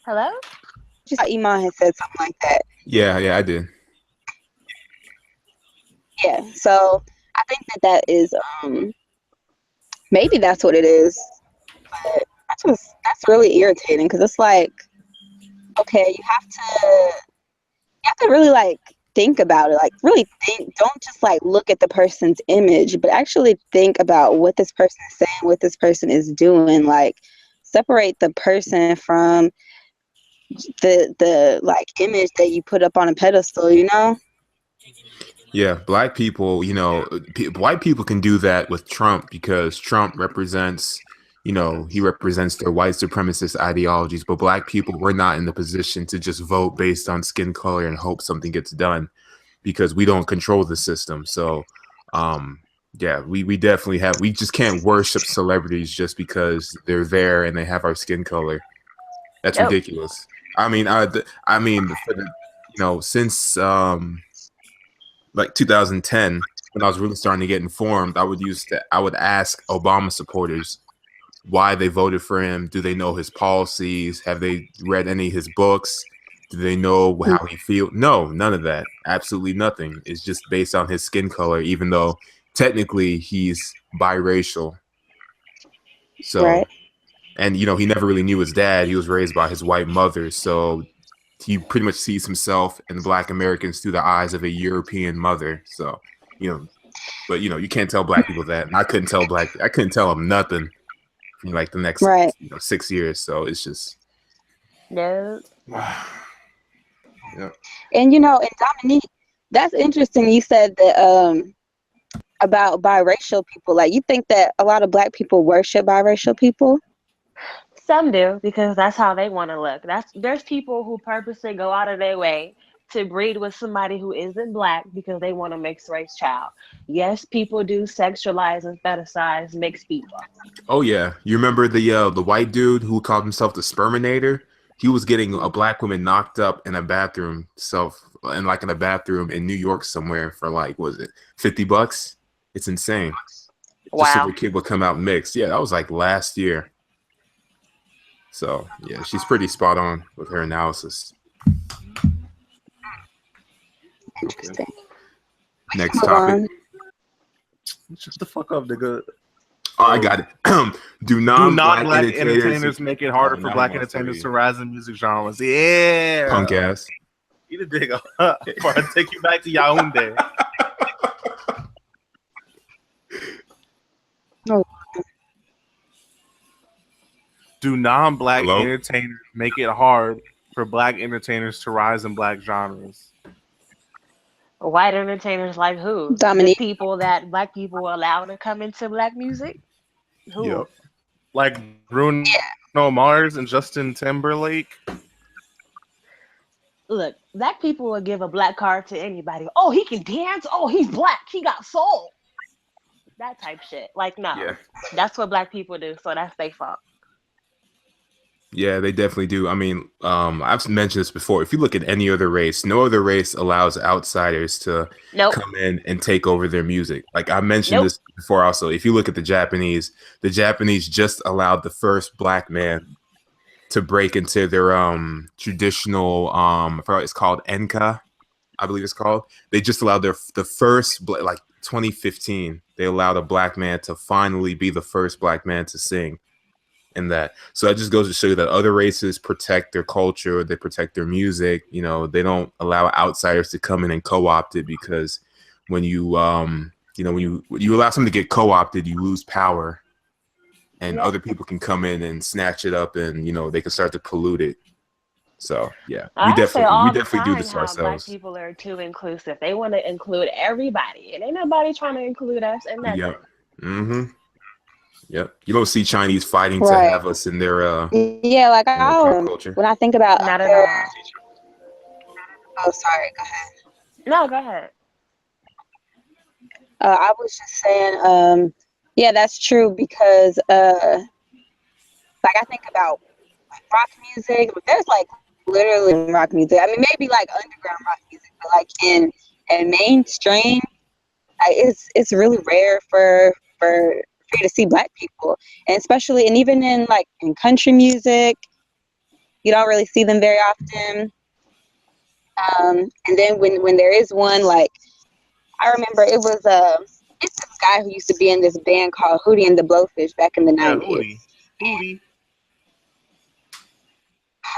Hello? Just Iman had said something like that. Yeah, I did. Yeah, so I think that is maybe that's what it is. But that's really irritating, because it's like, okay, you have to really like think about it, like really think. Don't just like look at the person's image, but actually think about what this person is saying, what this person is doing. Like, separate the person from the like image that you put up on a pedestal, you know? Yeah, black people, you know, white people can do that with Trump because Trump represents, you know, he represents their white supremacist ideologies. But black people, we're not in the position to just vote based on skin color and hope something gets done, because we don't control the system. So, yeah, we definitely we just can't worship celebrities just because they're there and they have our skin color. That's ridiculous. I mean, for the, you know, since like 2010, when I was really starting to get informed, I would ask Obama supporters why they voted for him. Do they know his policies? Have they read any of his books? Do they know how he feels? No, none of that. Absolutely nothing. It's just based on his skin color, even though technically he's biracial. So, right. And he never really knew his dad. He was raised by his white mother, so he pretty much sees himself and Black Americans through the eyes of a European mother. So, but you can't tell Black people that. And I couldn't tell them nothing for like the next Right. 6 years. So it's just No. yeah. And and Dominique, that's interesting. You said that about biracial people. Like, you think that a lot of Black people worship biracial people? Some do, because that's how they want to look. There's people who purposely go out of their way to breed with somebody who isn't Black because they want a mixed race child. Yes, people do sexualize and fetishize mixed people. Oh yeah, you remember the white dude who called himself the Sperminator? He was getting a Black woman knocked up in a bathroom, in a bathroom in New York somewhere for like, was it $50? It's insane. Just so Wow. the kid would come out mixed. Yeah, that was like last year. So yeah, she's pretty spot on with her analysis. Interesting. Next Move topic. on. Shut the fuck up, nigga. Oh, I got it. Do Do not non-Black Black entertainers entertainers make it harder Oh, for now Black he wants to entertainers read. to rise in music genres. Yeah. punk ass? Eat a dig up before I take you back to Yaoundé. Oh. Do non-Black Hello? entertainers make it hard for Black entertainers to rise in Black genres? White entertainers like who? Dominique. The people that Black people allow to come into Black music? Who? Yep. Like Bruno Mars and Justin Timberlake. Look, Black people will give a Black card to anybody. Oh, he can dance. Oh, he's Black. He got soul. That type shit. Like, no. Yeah. That's what Black people do, so that's their fault. Yeah, they definitely do. I mean, I've mentioned this before. If you look at any other race, no other race allows outsiders to Nope. come in and take over their music. Like I mentioned Nope. this before also. If you look at the Japanese just allowed the first Black man to break into their traditional I forgot it's called Enka, I believe it's called. They just allowed the first, like 2015, they allowed a Black man to finally be the first Black man to sing in that. So that just goes to show you that other races protect their culture, they protect their music. They don't allow outsiders to come in and co-opt it, because when you when you allow something to get co-opted, you lose power, and other people can come in and snatch it up, and they can start to pollute it. So yeah, we definitely do this how ourselves. Black people are too inclusive. They want to include everybody, and ain't nobody trying to include us in that. Yep. Mm-hmm. Yep. You don't see Chinese fighting Right. to have us in their Yeah, like pop culture. when I think about Not at other- all. Oh, sorry. Go ahead. No, go ahead. I was just saying, yeah, that's true, because like I think about like rock music. There's like literally rock music. I mean, maybe like underground rock music, but like in mainstream, it's really rare for you to see Black people, and especially, and even in country music, you don't really see them very often. And then when there is one, like I remember it was it's this guy who used to be in this band called Hootie and the Blowfish back in the 90s. Hootie.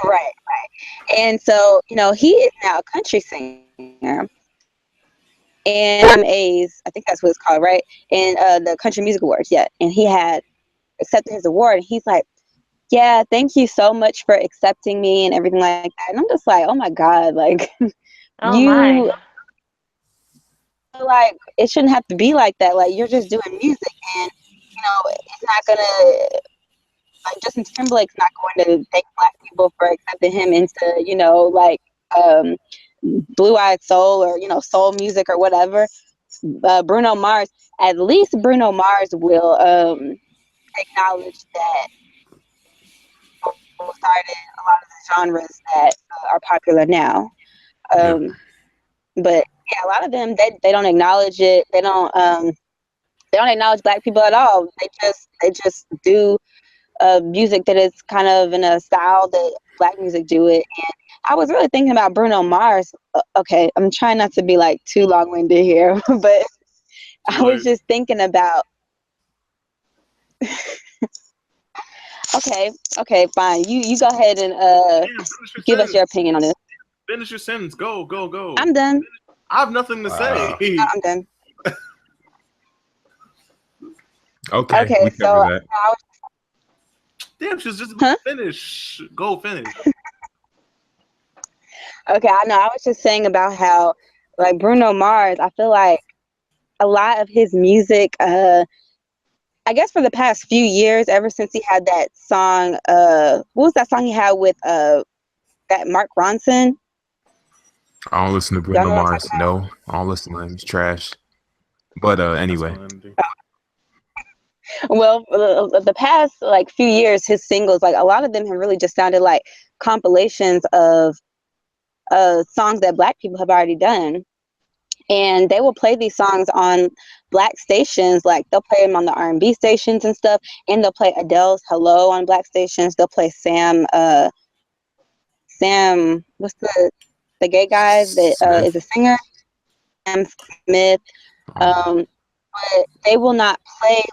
Right. And so, he is now a country singer. And A's, I think that's what it's called, right? And the Country Music Awards, yeah. And he had accepted his award, and he's like, yeah, thank you so much for accepting me and everything like that. And I'm just like, oh my God, like Oh my. like it shouldn't have to be like that. Like, you're just doing music, and it's not gonna, like, Justin Timberlake's not going to thank Black people for accepting him into Blue Eyed Soul or soul music or whatever. Bruno Mars, at least Bruno Mars will acknowledge that people started a lot of the genres that are popular now. But yeah, a lot of them they don't acknowledge it. They don't acknowledge Black people at all. They just do music that is kind of in a style that Black music do it. And I was really thinking about Bruno Mars. Okay, I'm trying not to be like too long-winded here, but I was just thinking about Okay, fine. You go ahead and give us your opinion on this. Finish your sentence. Go. I'm done. I have nothing to say. I'm done. Okay, we so cover that. Damn, she's just finish. Go finish. Okay, I know. I was just saying about how, like, Bruno Mars, I feel like a lot of his music, I guess for the past few years, ever since he had that song, what was that song he had with that Mark Ronson? I don't listen to Y'all Bruno know what I'm Mars. talking about? No, I don't listen to him. He's trash. But anyway, Well, the past like few years, his singles, like a lot of them have really just sounded like compilations of songs that Black people have already done. And they will play these songs on Black stations, like they'll play them on the R&B stations and stuff, and they'll play Adele's "Hello" on Black stations. They'll play Sam, what's the gay guy that is a singer, Sam Smith. But they will not play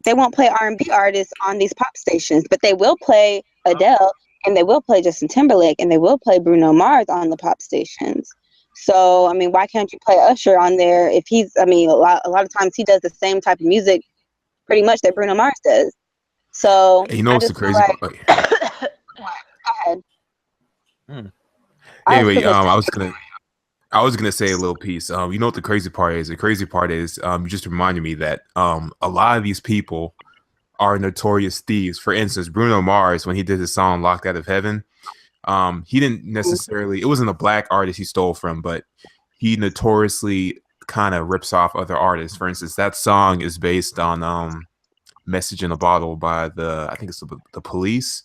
they won't play R&B artists on these pop stations, but they will play Adele, and they will play Justin Timberlake, and they will play Bruno Mars on the pop stations. So, I mean, why can't you play Usher on there if a lot of times he does the same type of music pretty much that Bruno Mars does. So, you know what's the crazy part? go ahead. Anyway, I was gonna say a little piece. You know what the crazy part is? The crazy part is you just reminded me that a lot of these people are notorious thieves. For instance, Bruno Mars, when he did his song "Locked Out of Heaven," he didn't necessarily. It wasn't a Black artist he stole from, but he notoriously kind of rips off other artists. For instance, that song is based on "Message in a Bottle" by I think it's the Police.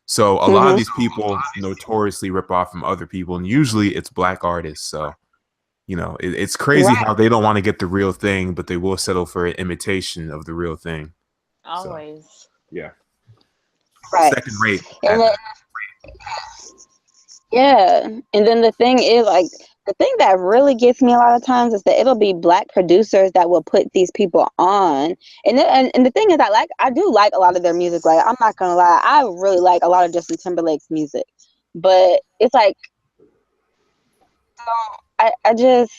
So a lot of these people notoriously rip off from other people, and usually it's Black artists. So, you know, it's crazy how they don't want to get the real thing, but they will settle for an imitation of the real thing. Always. So, yeah. Right. Second rate. Yeah. And then the thing is, like, the thing that really gets me a lot of times is that it'll be Black producers that will put these people on. And the thing is, I do like a lot of their music. Like, I'm not gonna lie, I really like a lot of Justin Timberlake's music. But it's like, I just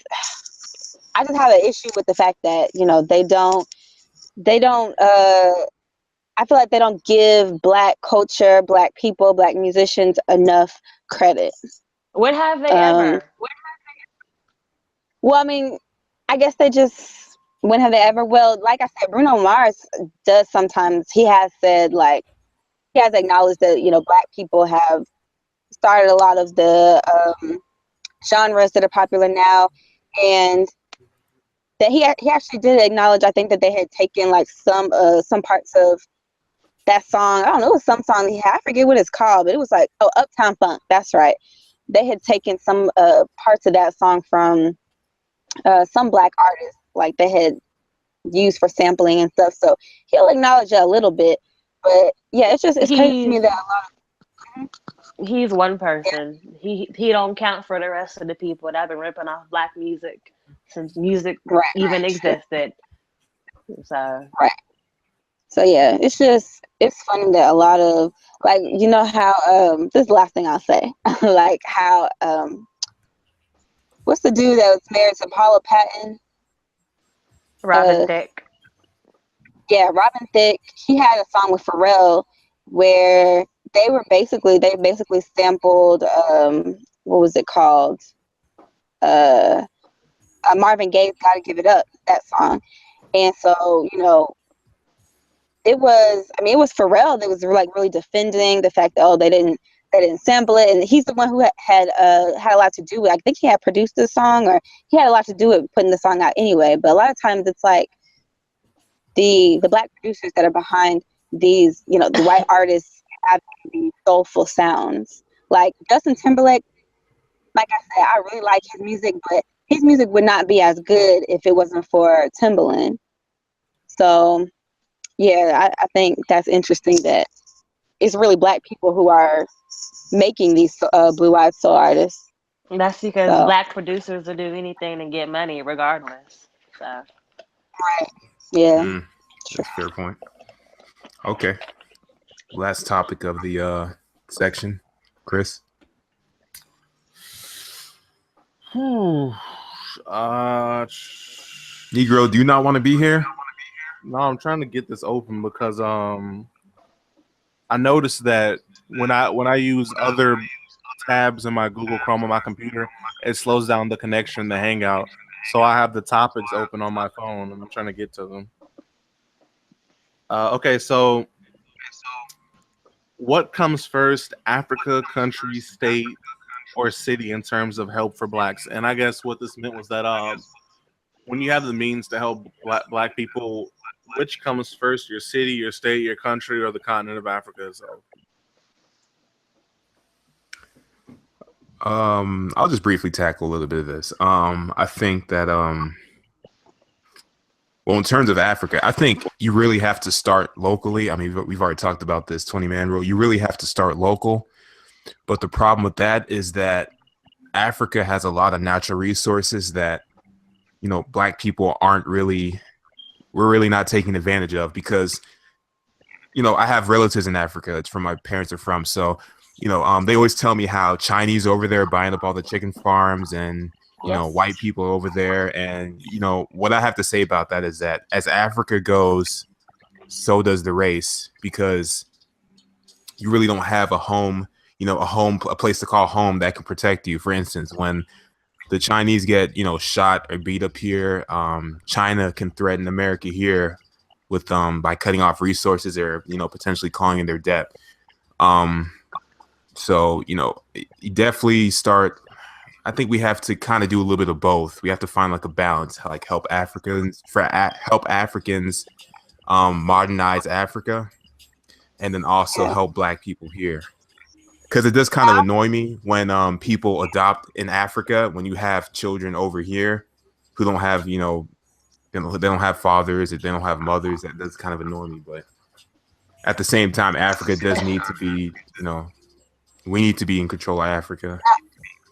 have an issue with the fact that, you know, they don't I feel like they don't give Black culture, Black people, Black musicians enough credit. When have they ever? Well, I mean, I guess when have they ever? Well, like I said, Bruno Mars does sometimes. He has said, like, he has acknowledged that, you know, Black people have started a lot of the genres that are popular now, and that he actually did acknowledge, I think, that they had taken like some parts of that song. I don't know, it was some song he had, I forget what it's called, but it was like, Uptown Funk, that's right. They had taken some parts of that song from some Black artists, like they had used for sampling and stuff. So he'll acknowledge it a little bit, but yeah, it's crazy to me that a lot of he's one person. He don't count for the rest of the people that have been ripping off Black music since music even existed. So So yeah, it's funny that a lot of, like, you know how this is the last thing I'll say, like how what's the dude that was married to Paula Patton? Robin Thicke. Yeah, Robin Thicke. He had a song with Pharrell where they basically sampled what was it called? Marvin Gaye's "Gotta Give It Up," that song. And so, you know, it was Pharrell that was like really defending the fact that they didn't sample it, and he's the one who had a lot to do with. I think he had produced the song, or he had a lot to do with putting the song out anyway. But a lot of times it's like the Black producers that are behind these, you know, the white artists have these soulful sounds. Like Justin Timberlake, like I said, I really like his music, but his music would not be as good if it wasn't for Timbaland. So yeah, I think that's interesting that it's really Black people who are making these blue-eyed soul artists. That's because Black producers will do anything to get money regardless. So right. Yeah. That's a fair point. Okay. last topic of the section, Chris? Whew. Negro, do you not want to be here? No, I'm trying to get this open because I noticed that when I use other tabs in my Google Chrome on my computer, it slows down the connection to Hangout. So I have the topics open on my phone and I'm trying to get to them. Okay, so what comes first, Africa, country, state, or city in terms of help for blacks? And I guess what this meant was that when you have the means to help black people, which comes first, your city, your state, your country, or the continent of Africa itself? I'll just briefly tackle a little bit of this. I think that well, in terms of Africa, I think you really have to start locally. I mean, we've already talked about this 20-man rule. You really have to start local. But the problem with that is that Africa has a lot of natural resources that, you know, black people we're really not taking advantage of because, you know, I have relatives in Africa. It's from my parents are from. So, you know, they always tell me how Chinese over there buying up all the chicken farms and, you know, white people over there. And, you know, what I have to say about that is that as Africa goes, so does the race, because you really don't have a home, you know, a place to call home that can protect you. For instance, when the Chinese get, you know, shot or beat up here, China can threaten America here with by cutting off resources or, you know, potentially calling in their debt. So, you know, you definitely start. I think we have to kind of do a little bit of both. We have to find like a balance, like help Africans modernize Africa, and then also help black people here. Because it does kind of annoy me when people adopt in Africa, when you have children over here who don't have, you know, they don't have fathers, if they don't have mothers. That does kind of annoy me. But at the same time, Africa does need to be, you know, we need to be in control of Africa.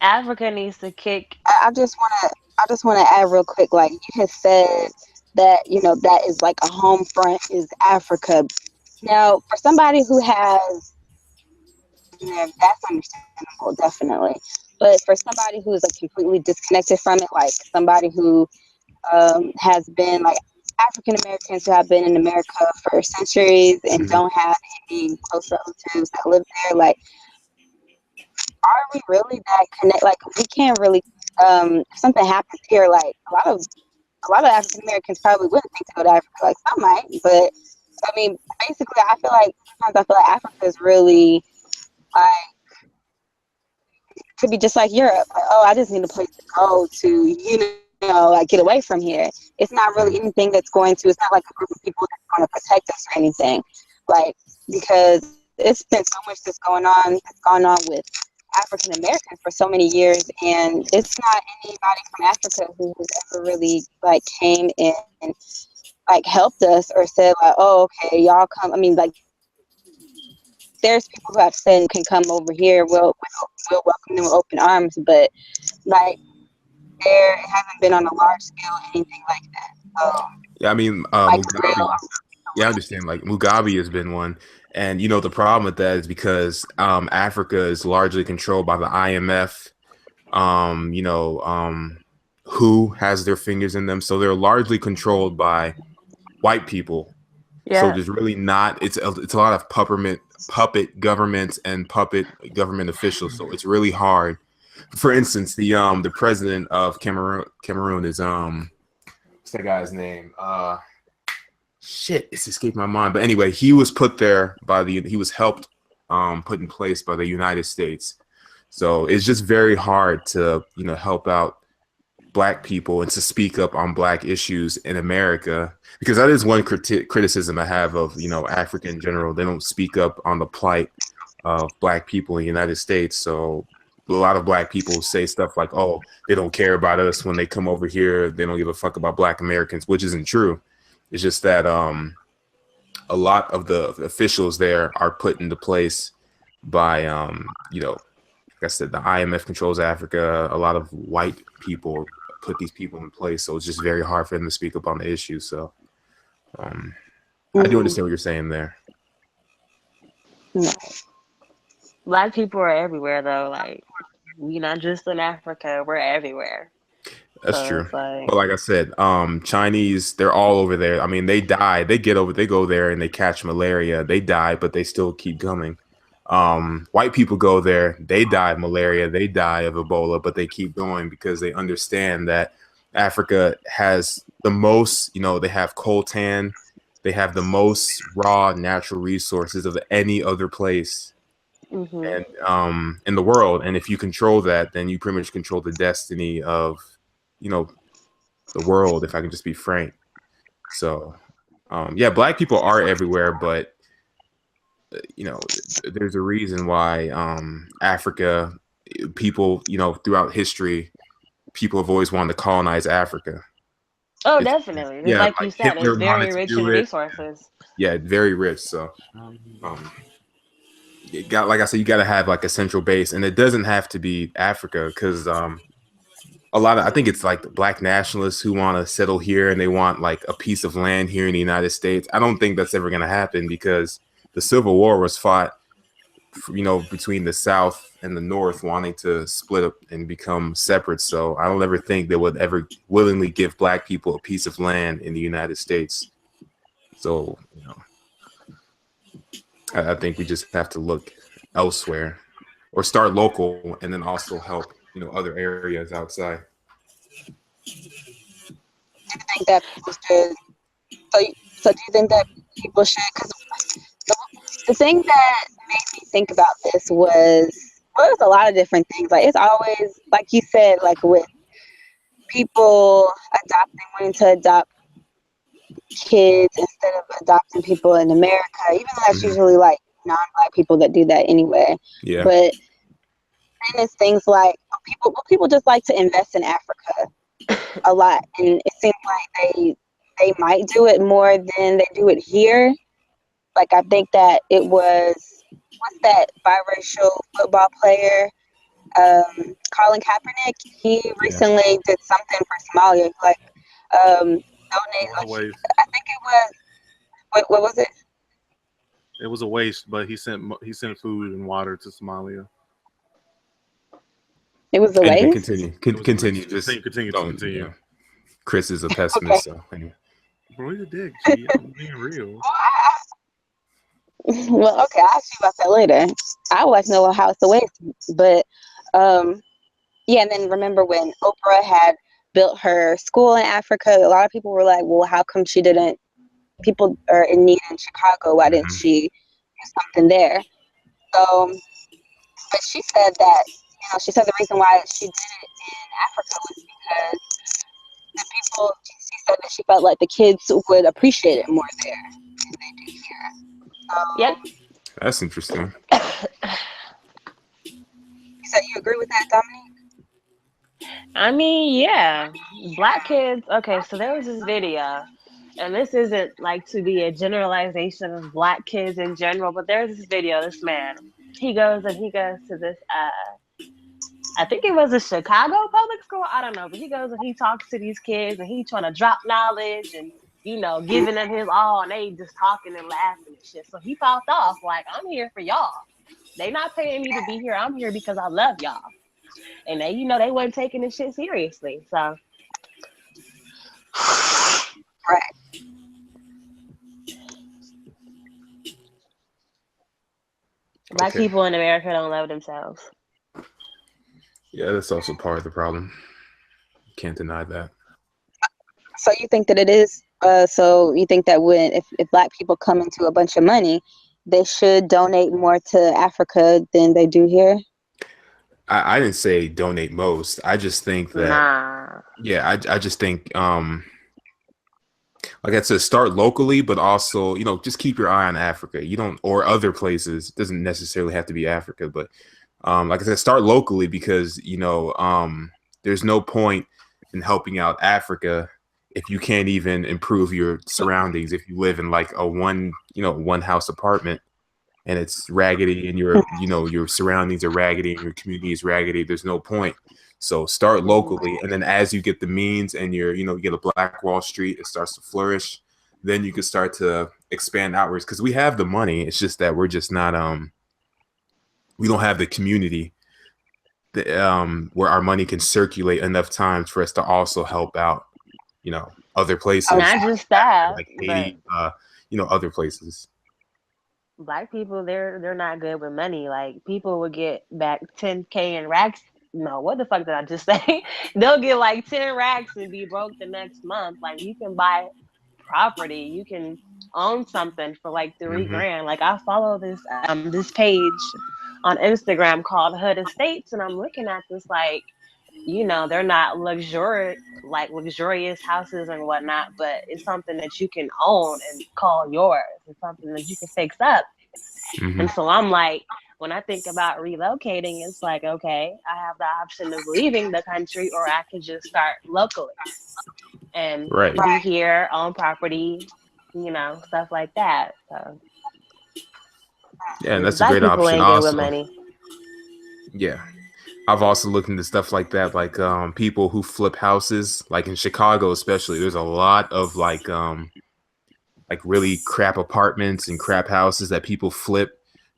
Africa needs to kick. I just want to add real quick. Like you had said that, you know, that is like a home front is Africa. Now, for somebody who has, you know, that's understandable, definitely. But for somebody who is like completely disconnected from it, like somebody who has been like African Americans who have been in America for centuries and don't have any close relatives that live there, like, are we really that connected? Like, we can't really. If something happens here, like a lot of African Americans probably wouldn't think to go to Africa. Like some might, but I mean, basically, I feel like Africa is really like could be just like Europe. Like, oh, I just need a place to go to, you know, like get away from here. It's not really anything that's going to. It's not like a group of people that's going to protect us or anything. Like because it's been so much that's gone on with African Americans for so many years, and it's not anybody from Africa who has ever really like came in and like helped us or said like, oh, okay, y'all come. I mean, like there's people who have said can come over here. We'll welcome them with open arms, but like there hasn't been on a large scale anything like that. Yeah, I mean, like Mugabe, yeah, I understand. Like Mugabe has been one. And, you know, the problem with that is because Africa is largely controlled by the IMF, you know, who has their fingers in them. So they're largely controlled by white people. Yeah. So there's really not, it's a lot of puppet governments and puppet government officials. So it's really hard. For instance, the president of Cameroon is, what's that guy's name? Shit, it's escaped my mind. But anyway, he was put there he was helped put in place by the United States. So it's just very hard to, you know, help out black people and to speak up on black issues in America, because that is one criticism I have of, you know, Africa in general. They don't speak up on the plight of black people in the United States. So a lot of black people say stuff like, oh, they don't care about us when they come over here. They don't give a fuck about black Americans, which isn't true. It's just that a lot of the officials there are put into place by, you know, like I said, the IMF controls Africa. A lot of white people put these people in place. So it's just very hard for them to speak up on the issue. So I do understand what you're saying there. No. Black people are everywhere though. Like we're not just in Africa, we're everywhere. That's So true. it's like But like I said, Chinese, they're all over there. I mean, they die. They go there and they catch malaria. They die, but they still keep coming. White people go there. They die of malaria. They die of Ebola, but they keep going because they understand that Africa has the most, they have coltan. They have the most raw natural resources of any other place mhm. and in the world. And if you control that, then you pretty much control the destiny of, you know, the world, if I can just be frank. So, yeah, black people are everywhere, but there's a reason why Africa people, throughout history, people have always wanted to colonize Africa. Oh, It's, definitely. Just yeah, like you like said, it's Hitler very wanted to rich in do it. resources. Yeah, very rich. So, you got, like I said, you got to have like a central base, and it doesn't have to be Africa because I think it's like the black nationalists who want to settle here and they want like a piece of land here in the United States. I don't think that's ever going to happen because the Civil War was fought, between the South and the North wanting to split up and become separate. So I don't ever think they would ever willingly give black people a piece of land in the United States. So, I think we just have to look elsewhere or start local and then also help, other areas outside. Do you think that people should? So do you think that people should? Because the thing that made me think about this was, well, there's a lot of different things. Like it's always, like you said, like with people wanting to adopt kids instead of adopting people in America, even though that's usually like non-black people that do that anyway. Yeah. But then it's things like people just like to invest in Africa a lot, and it seems like they might do it more than they do it here. Like I think that it was, what's that biracial football player, Colin Kaepernick. He recently did something for Somalia, like donate. I think it was what was it? It was a waste, but he sent food and water to Somalia. It was a Anyway, waste. continue. Just continue. Chris is a pessimist, so anyway. Bro, you're a dick. G. I'm being real. Well, okay, I'll ask you about that later. I would like to know how it's a waste, but yeah. And then remember when Oprah had built her school in Africa? A lot of people were like, "Well, how come she didn't? People are in need in Chicago. Why didn't she do something there?" So, but she said that she said the reason why she did it in Africa was because the people. She said that she felt like the kids would appreciate it more there than they do here. Yep. That's interesting. So you agree with that, Dominique? I mean, yeah. Black kids. Okay, so there was this video, and this isn't like to be a generalization of black kids in general, but there's this video. This man, he goes to this. I think it was a Chicago public school. I don't know, but he goes and he talks to these kids, and he trying to drop knowledge and giving them his all, and they just talking and laughing and shit. So he popped off like, "I'm here for y'all. They not paying me to be here. I'm here because I love y'all." And they, they wasn't taking this shit seriously. So, right. Black people in America don't love themselves. Yeah, that's also part of the problem. Can't deny that. So you think that it is? So you think that if black people come into a bunch of money, they should donate more to Africa than they do here? I didn't say donate most. I just think that I just think like I said, start locally, but also just keep your eye on Africa. Or other places. It doesn't necessarily have to be Africa, but like I said, start locally because there's no point in helping out Africa if you can't even improve your surroundings. If you live in like a one house apartment and it's raggedy and your surroundings are raggedy and your community is raggedy, there's no point. So start locally, and then as you get the means and you get a Black Wall Street, it starts to flourish. Then you can start to expand outwards because we have the money. It's just that we're just not we don't have the community that, where our money can circulate enough times for us to also help out, other places. Not just that, like but Haiti, other places. Black people, they're not good with money. Like people would get back 10K in racks. No, what the fuck did I just say? They'll get like 10 racks and be broke the next month. Like you can buy property, you can own something for like 3 grand. Like I follow this page on Instagram called Hood Estates, and I'm looking at this like, they're not luxurious houses and whatnot, but it's something that you can own and call yours. It's something that you can fix up. And so I'm like, when I think about relocating, it's like, okay, I have the option of leaving the country, or I could just start locally and be here, own property, stuff like that. So yeah, and that's a great option. Ain't good with money. Yeah. I've also looked into stuff like that, like people who flip houses, like in Chicago especially. There's a lot of like really crap apartments and crap houses that people flip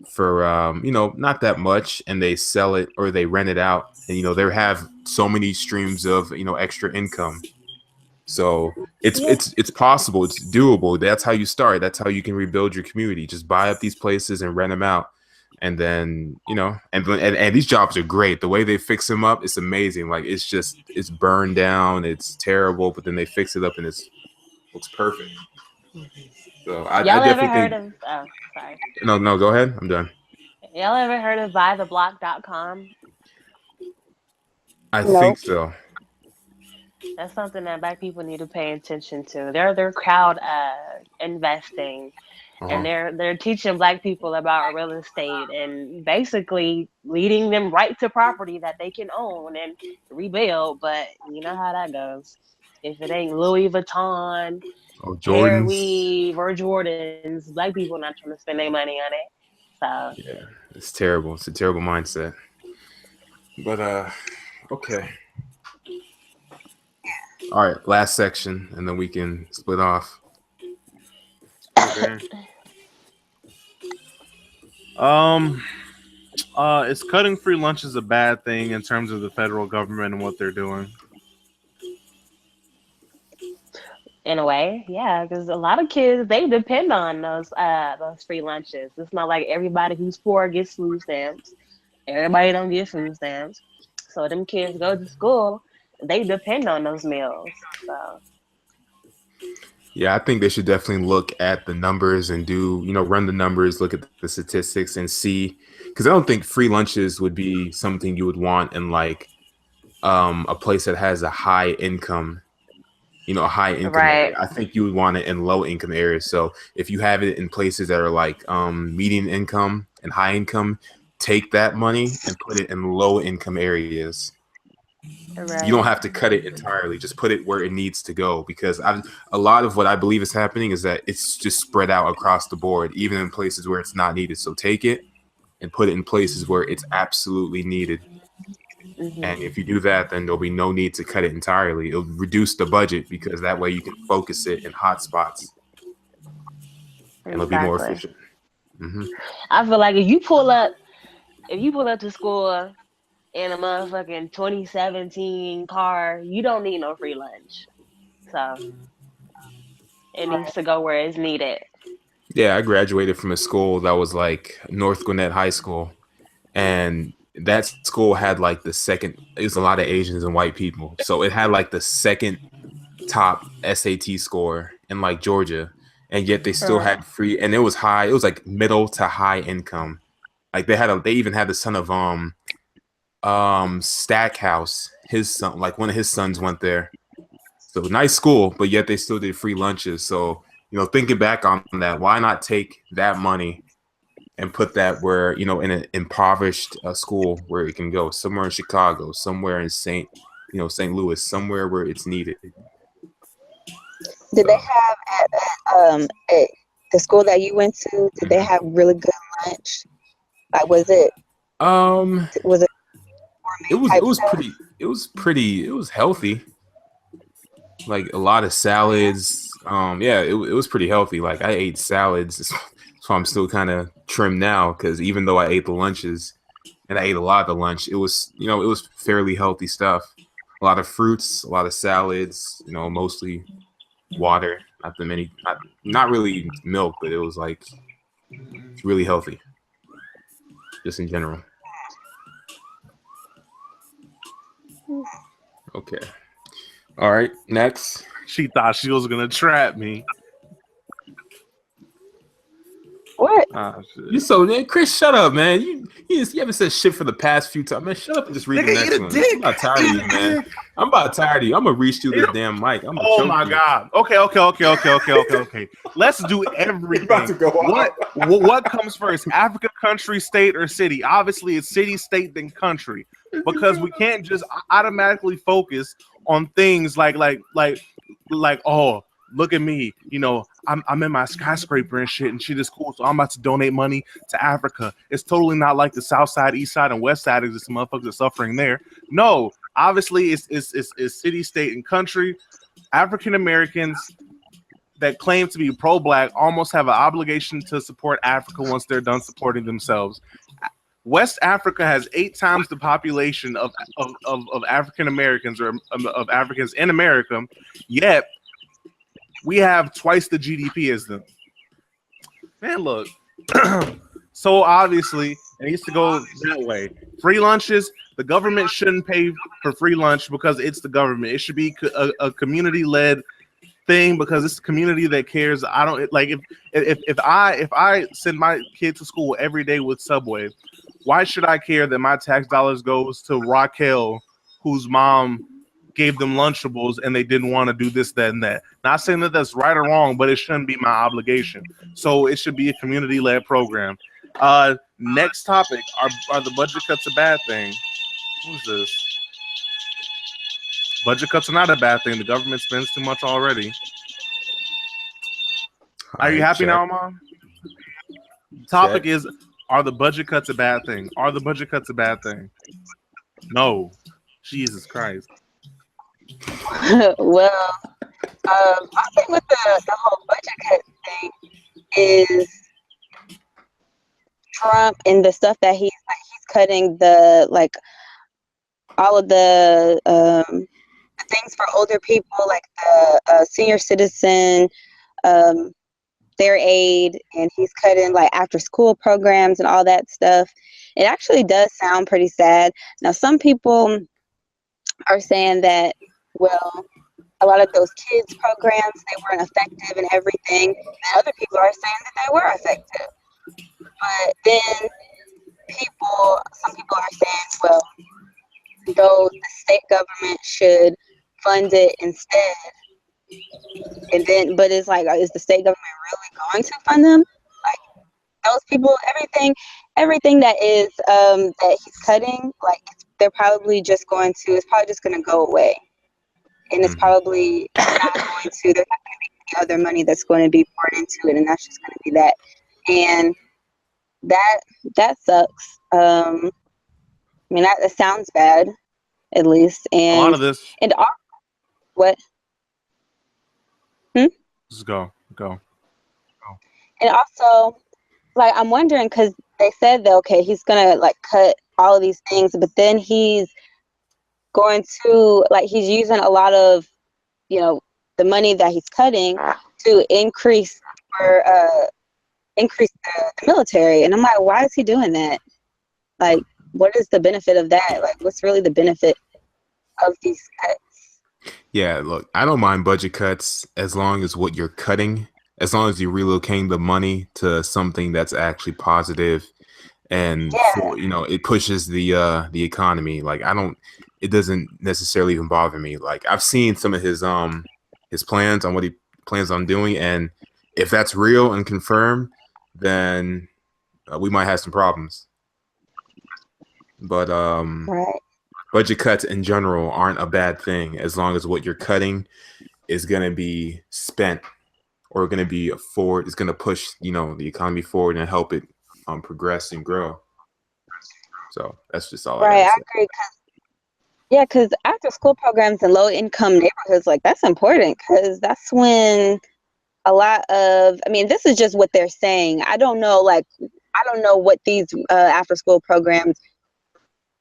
for not that much, and they sell it or they rent it out, and they have so many streams of extra income. So it's possible, it's doable. That's how you start. That's how you can rebuild your community. Just buy up these places and rent them out. And then, and these jobs are great. The way they fix them up, it's amazing. Like it's burned down, it's terrible, but then they fix it up and looks perfect. So I definitely heard of? Oh, sorry. No, go ahead. I'm done. Y'all ever heard of buytheblock.com? I think so. That's something that Black people need to pay attention to. They're crowd investing. And they're teaching Black people about real estate and basically leading them right to property that they can own and rebuild. But you know how that goes. If it ain't Louis Vuitton, Hair Weave, or Jordans, Black people not trying to spend their money on it. So yeah, it's terrible. It's a terrible mindset. But okay. All right, last section, and then we can split off. Okay. Is cutting free lunches a bad thing in terms of the federal government and what they're doing? in a way, yeah, because a lot of kids, they depend on those free lunches. It's not like everybody who's poor gets food stamps. Everybody don't get food stamps. So them kids go to school, they depend on those meals. So yeah, I think they should definitely look at the numbers and run the numbers, look at the statistics and see, because I don't think free lunches would be something you would want in like a place that has a high income, a high income area. I think you would want it in low income areas. So if you have it in places that are like median income and high income, take that money and put it in low income areas. Right. You don't have to cut it entirely. Just put it where it needs to go, because a lot of what I believe is happening is that it's just spread out across the board, even in places where it's not needed. So take it and put it in places where it's absolutely needed. Mm-hmm. And if you do that, then there'll be no need to cut it entirely. It'll reduce the budget, because that way you can focus it in hot spots. And it'll be more efficient. Mm-hmm. I feel like if you pull up to school in a motherfucking 2017 car, you don't need no free lunch. So it needs to go where it's needed. Yeah, I graduated from a school that was like North Gwinnett High School, and that school had like it was a lot of Asians and white people. So it had like the second top SAT score in like Georgia, and yet they still had free, and it was high. It was like middle to high income. Like they even had the son of Stackhouse, his son, like one of his sons went there. So nice school, but yet they still did free lunches. So, thinking back on that, why not take that money and put that where, in an impoverished school where it can go, somewhere in Chicago, somewhere in St. Louis, somewhere where it's needed. Did they have at the school that you went to, did they have really good lunch? Like, was it it was healthy. like a lot of salads. Yeah, it was pretty healthy. Like I ate salads, so I'm still kind of trim now because even though I ate the lunches and I ate a lot of the lunch, it was it was fairly healthy stuff. A lot of fruits, a lot of salads. Mostly water. Not the many, not really milk, but it was like it's really healthy, just in general. Okay. All right. Next. She thought she was gonna trap me. What? You so man, Chris, shut up, man. You haven't said shit for the past few times. Man, shut up and just read the next one. I'm about tired of you, man. I'm about tired of you. I'm gonna reach through this damn mic. Oh my god. Okay. Let's do everything. About to go What comes first? Africa, country, state, or city? Obviously, it's city, state, then country. Because we can't just automatically focus on things like oh, look at me, I'm in my skyscraper and shit is cool. So I'm about to donate money to Africa. It's totally not like the South Side, East Side, and West Side. Is some motherfuckers are suffering there? No, obviously it's city, state, and country. African Americans that claim to be pro-black almost have an obligation to support Africa once they're done supporting themselves. West Africa has 8 times the population of African Americans or of Africans in America, yet we have twice the GDP as them. Man, look. So obviously, it needs to go that way. Free lunches, the government shouldn't pay for free lunch because it's the government. It should be a community-led thing because it's a community that cares. I don't like if I send my kid to school every day with Subway, why should I care that my tax dollars goes to Raquel, whose mom gave them Lunchables and they didn't want to do this, that, and that? Not saying that that's right or wrong, but it shouldn't be my obligation. So it should be a community-led program. Next topic, are the budget cuts a bad thing? Who's this? Budget cuts are not a bad thing. The government spends too much already. Are you happy now, Mom? Topic is, are the budget cuts a bad thing? Are the budget cuts a bad thing? No. Jesus Christ. Well, I think with the whole budget cut thing is Trump and the stuff that he's cutting, all of the things for older people, like the senior citizen, their aid, and he's cutting like after school programs and all that stuff. It actually does sound pretty sad. Now, some people are saying that, well, a lot of those kids programs, they weren't effective and everything. And other people are saying that they were effective. But then some people are saying, well, though the state government should fund it instead. And then, but it's like, is the state government really going to fund them? Like those people, everything that is that he's cutting, like they're probably just going to go away. And it's probably not going to, there's not going to be any other money that's going to be poured into it, and that's just going to be that. And that sucks. I mean, that sounds bad, at least. And a lot of this. And what? Just go. And also, like, I'm wondering, because they said that, okay, he's gonna like cut all of these things, but then he's going to, like, he's using a lot of, the money that he's cutting to increase the military. And I'm like, why is he doing that? Like, what is the benefit of that? Like, what's really the benefit of these cuts? Yeah, look, I don't mind budget cuts as long as what you're cutting, as long as you're relocating the money to something that's actually positive and it pushes the economy. Like, it doesn't necessarily even bother me. Like, I've seen some of his plans on what he plans on doing, and if that's real and confirmed, then we might have some problems. But Right. budget cuts in general aren't a bad thing as long as what you're cutting is going to be spent or going to be forward. It's going to push, the economy forward and help it progress and grow. So that's just all. Right, I agree. Yeah, because after school programs in low income neighborhoods, like that's important because that's when a lot of, I mean, this is just what they're saying. I don't know, what these after school programs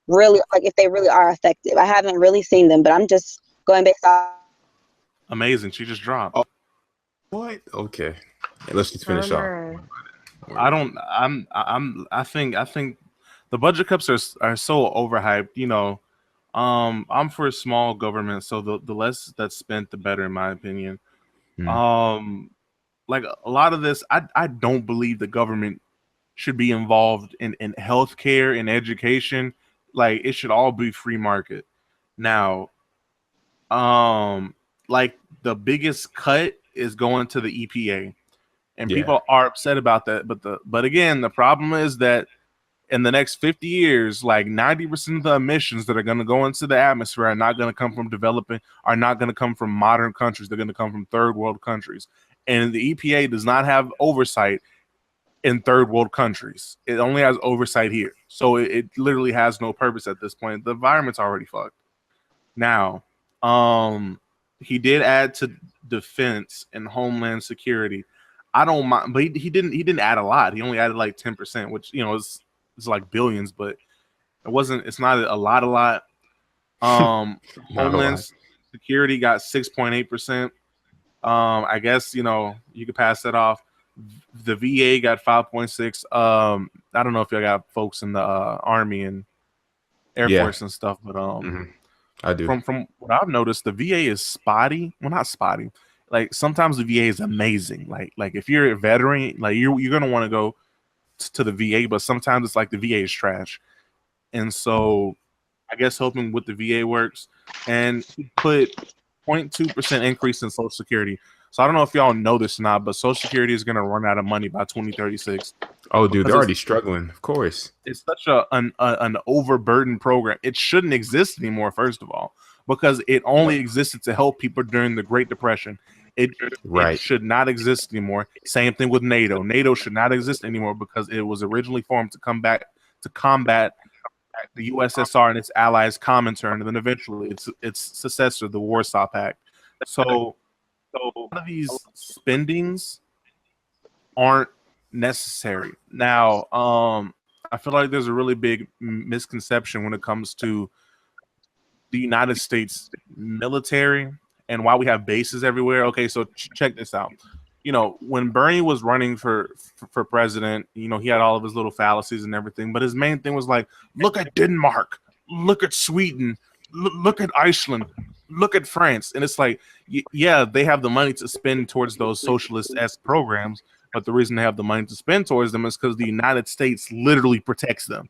really, like if they really are effective. I haven't really seen them, but I'm just going based off. Amazing. She just dropped. Oh. What? Okay. Hey, let's just finish off. I don't. I think the budget cuts are so overhyped. You know, I'm for small government, so the less that's spent, the better, in my opinion. Like a lot of this, I don't believe the government should be involved in healthcare and education. Like it should all be free market. Now, like the biggest cut is going to the EPA, and Yeah. people are upset about that. But again, the problem is that in the next 50 years, like 90% of the emissions that are going to go into the atmosphere are not going to come from are not going to come from modern countries. They're going to come from third world countries. And the EPA does not have oversight in third world countries. It only has oversight here. So it literally has no purpose at this point. The environment's already fucked. Now, he did add to defense and homeland security. I don't mind, but he didn't add a lot. He only added like 10%, which it's like billions, but it's not a lot. Not a Homeland lot. security got 6.8%. I guess you could pass that off. The VA got 5.6. I don't know if y'all got folks in the Army and Air Yeah. Force and stuff, but I do. from what I've noticed, the VA is spotty. Well, not spotty. Like sometimes the VA is amazing. Like if you're a veteran, like you're gonna want to go to the VA, but sometimes it's like the VA is trash. And so I guess hoping with the VA works, and he put 0.2% increase in Social Security. So I don't know if y'all know this or not, but Social Security is going to run out of money by 2036. Oh, dude, they're Because already struggling. Of course. it's such an overburdened program. It shouldn't exist anymore, first of all, because it only existed to help people during the Great Depression. It Right. should not exist anymore. Same thing with NATO. NATO should not exist anymore because it was originally formed to combat the USSR and its allies' Comintern, and then eventually its successor, the Warsaw Pact. So a lot of these spendings aren't necessary. Now, I feel like there's a really big misconception when it comes to the United States military and why we have bases everywhere. Okay, so check this out. When Bernie was running for president, he had all of his little fallacies and everything, but his main thing was like, look at Denmark, look at Sweden, look at Iceland, look at France. And it's like, yeah, they have the money to spend towards those socialist-esque programs, but the reason they have the money to spend towards them is because the United States literally protects them.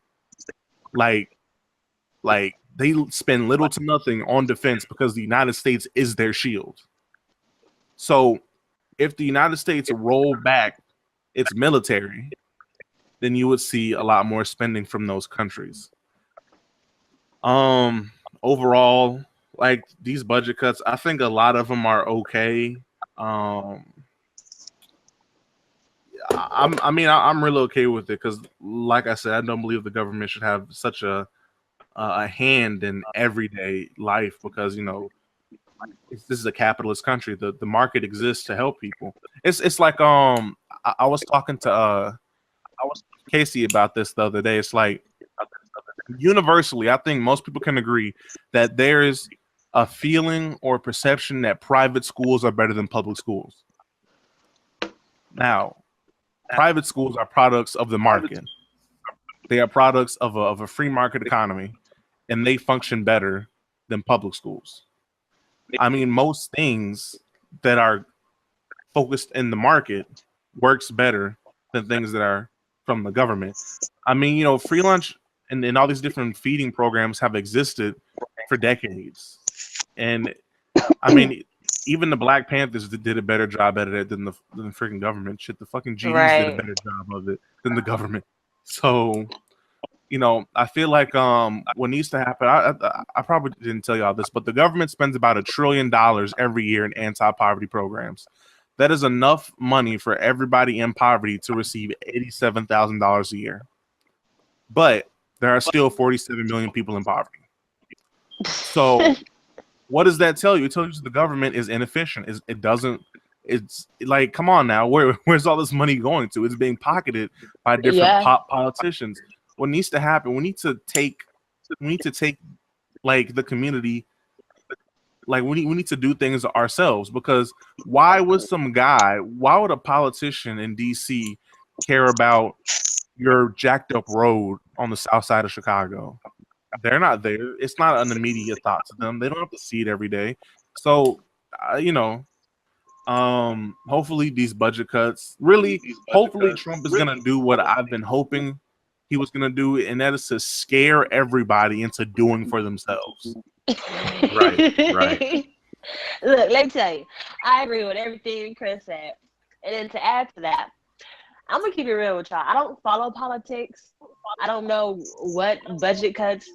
Like they spend little to nothing on defense because the United States is their shield. So if the United States rolled back its military, then you would see a lot more spending from those countries. Overall, like these budget cuts, I think a lot of them are okay. I'm really okay with it because, like I said, I don't believe the government should have such a hand in everyday life because this is a capitalist country. The market exists to help people. It's like I was talking to Casey about this the other day. It's like universally, I think most people can agree that there is a feeling or perception that private schools are better than public schools. Now, private schools are products of the market. They are products of a free market economy, and they function better than public schools. I mean, most things that are focused in the market works better than things that are from the government. I mean, free lunch and all these different feeding programs have existed for decades. And I mean, even the Black Panthers did a better job at it than the freaking government. Shit, the fucking GDs did a better job of it than the government. So, I feel like what needs to happen, I probably didn't tell y'all this, but the government spends about $1 trillion every year in anti-poverty programs. That is enough money for everybody in poverty to receive $87,000 a year. But there are still 47 million people in poverty. So what does that tell you? It tells you the government is inefficient. It doesn't. It's like, come on now, where's all this money going to? It's being pocketed by different Yeah. politicians. What needs to happen? We need to take like the community. Like we need to do things ourselves, because why would a politician in DC care about your jacked up road on the south side of Chicago? They're not there. It's not an immediate thought to them. They don't have to see it every day. So, hopefully these budget cuts, hopefully Trump is going to do what I've been hoping he was going to do, and that is to scare everybody into doing for themselves. Right. Look, let me tell you, I agree with everything Chris said. And then to add to that, I'm gonna keep it real with y'all. I don't follow politics. I don't know what budget cuts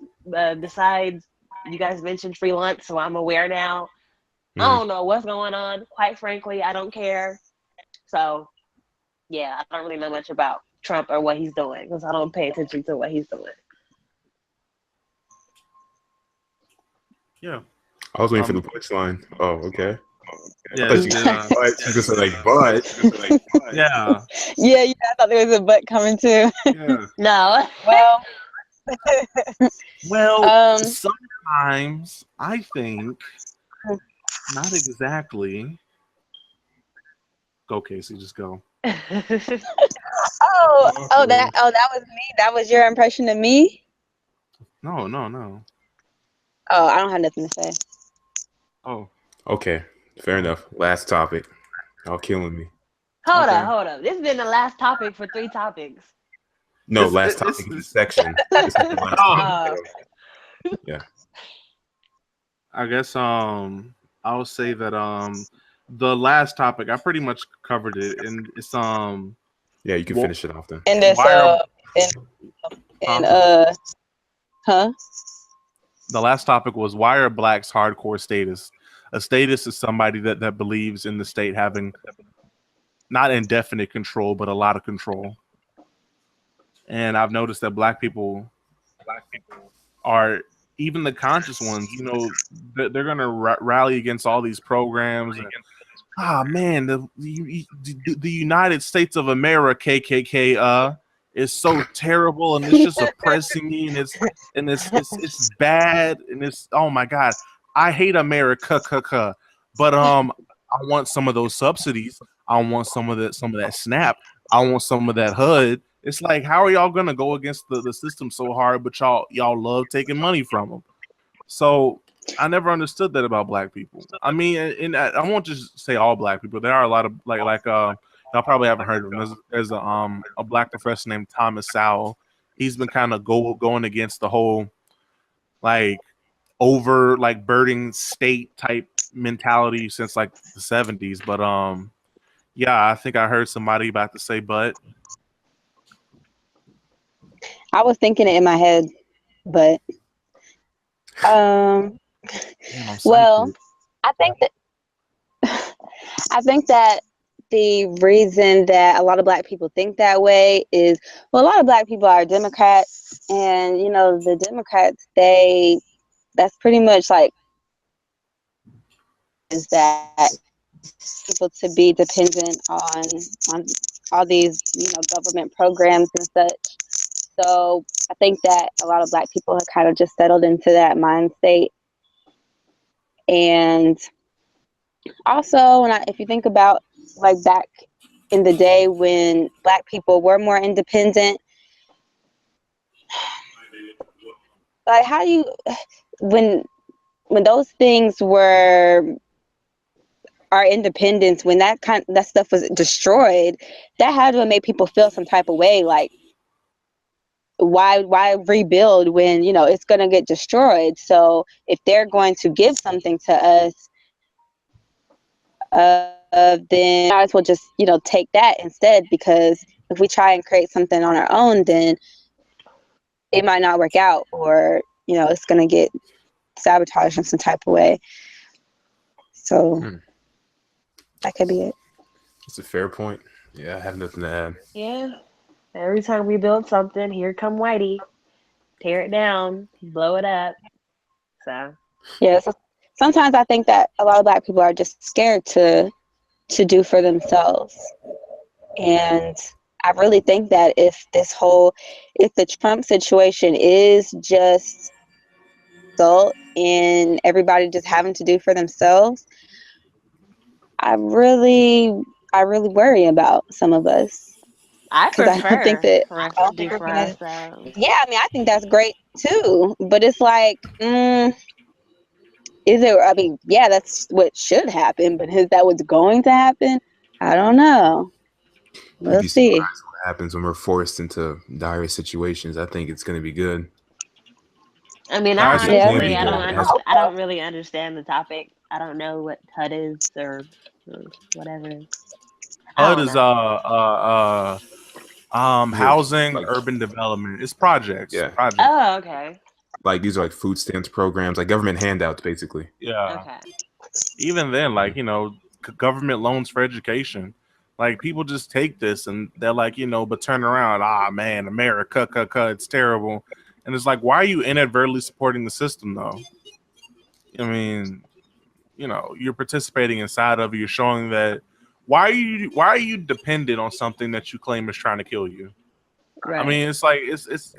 besides you guys mentioned free lunch, so I'm aware now. I don't know what's going on. Quite frankly, I don't care. So, yeah, I don't really know much about Trump or what he's doing because I don't pay attention to what he's doing. Yeah. I was waiting for the punchline. Oh, okay. Yeah. I thought you just said like, but. Yeah. Yeah, I thought there was a butt coming too. Yeah. No. Well, sometimes I think not exactly. Go, Casey. Just go. That was me. That was your impression of me. No. Oh, I don't have nothing to say. Oh. Okay, fair enough. Last topic. Y'all killing me. Hold up. This has been the last topic for 3 topics. No, last topic in this section. This is the last topic. Yeah. I guess I would say that the last topic I pretty much covered it, and it's yeah, you can finish it off then. And this the last topic was, why are blacks hardcore status? A status is somebody that believes in the state having not indefinite control, but a lot of control. And I've noticed that black people are, even the conscious ones, they're going to rally against all these programs. And, man, the United States of America, KKK, is so terrible, and it's just oppressing me, and it's bad, and it's, oh my God, I hate America, but I want some of those subsidies. I want some of that SNAP. I want some of that HUD. It's like, how are y'all gonna go against the system so hard, but y'all love taking money from them? So I never understood that about black people. I mean, and I won't just say all black people. There are a lot of like y'all probably haven't heard of him. There's a black professor named Thomas Sowell. He's been kind of going against the whole birding state type mentality since like the 70s. But yeah, I think I heard somebody about to say but. I was thinking it in my head, but well, I think that the reason that a lot of black people think that way is, well, a lot of black people are Democrats, and the Democrats, that's pretty much like is that people to be dependent on all these government programs and such. So I think that a lot of black people have kind of just settled into that mind state. And also, if you think about like back in the day when black people were more independent, like how do you, when those things were our independence, when that stuff was destroyed, that had to make people feel some type of way, like why rebuild when it's going to get destroyed? So if they're going to give something to us, then might as well just take that instead, because if we try and create something on our own, then it might not work out, or it's going to get sabotaged in some type of way. So that could be it. That's a fair point. Yeah, I have nothing to add. Yeah. Every time we build something, here come Whitey. Tear it down, blow it up. So Yeah, so sometimes I think that a lot of Black people are just scared to do for themselves. And I really think that if the Trump situation is just result in everybody just having to do for themselves, I really worry about some of us. I Because I don't think prefer that for us I to don't do think we're for gonna. ourselves. Yeah, I mean, I think that's great too. But it's like, is it? I mean, yeah, that's what should happen. But is that what's going to happen? I don't know. You'd We'll be see. surprised what happens when we're forced into dire situations. I think it's going to be good. I mean, Dire I Yeah. Can honestly, be I don't good. It has, understand. I don't really understand the topic. I don't know what HUD is or whatever. I HUD don't is know. these are housing, like, urban development. It's projects. yeah, Projects. Oh, okay. like these are like food stamps programs, like government handouts, basically. Yeah. Okay. Even then, like, government loans for education. Like, people just take this and they're like, but turn around. Ah, man, America, it's terrible. And it's like, why are you inadvertently supporting the system, though? I mean, you're participating inside of it. You're showing that. Why are you dependent on something that you claim is trying to kill you? I Right. mean, it's like it's just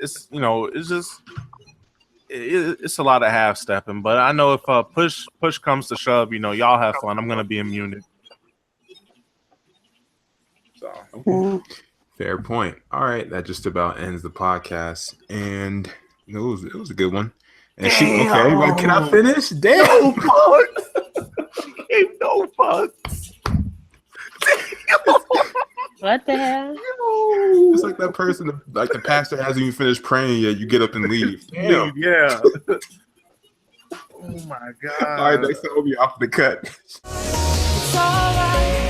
it's a lot of half stepping. But I know if push comes to shove, y'all have fun. I'm gonna be in Munich. So Mm. Fair point. All right, that just about ends the podcast, and it was a good one. And she okay? Well, can I finish? Damn. no fucks. No fucks. What the hell? It's like that person, like the pastor hasn't even finished praying yet. You get up and leave. Damn. Leave, yeah. Oh my god. All right, next time we'll be off the cut. It's alright.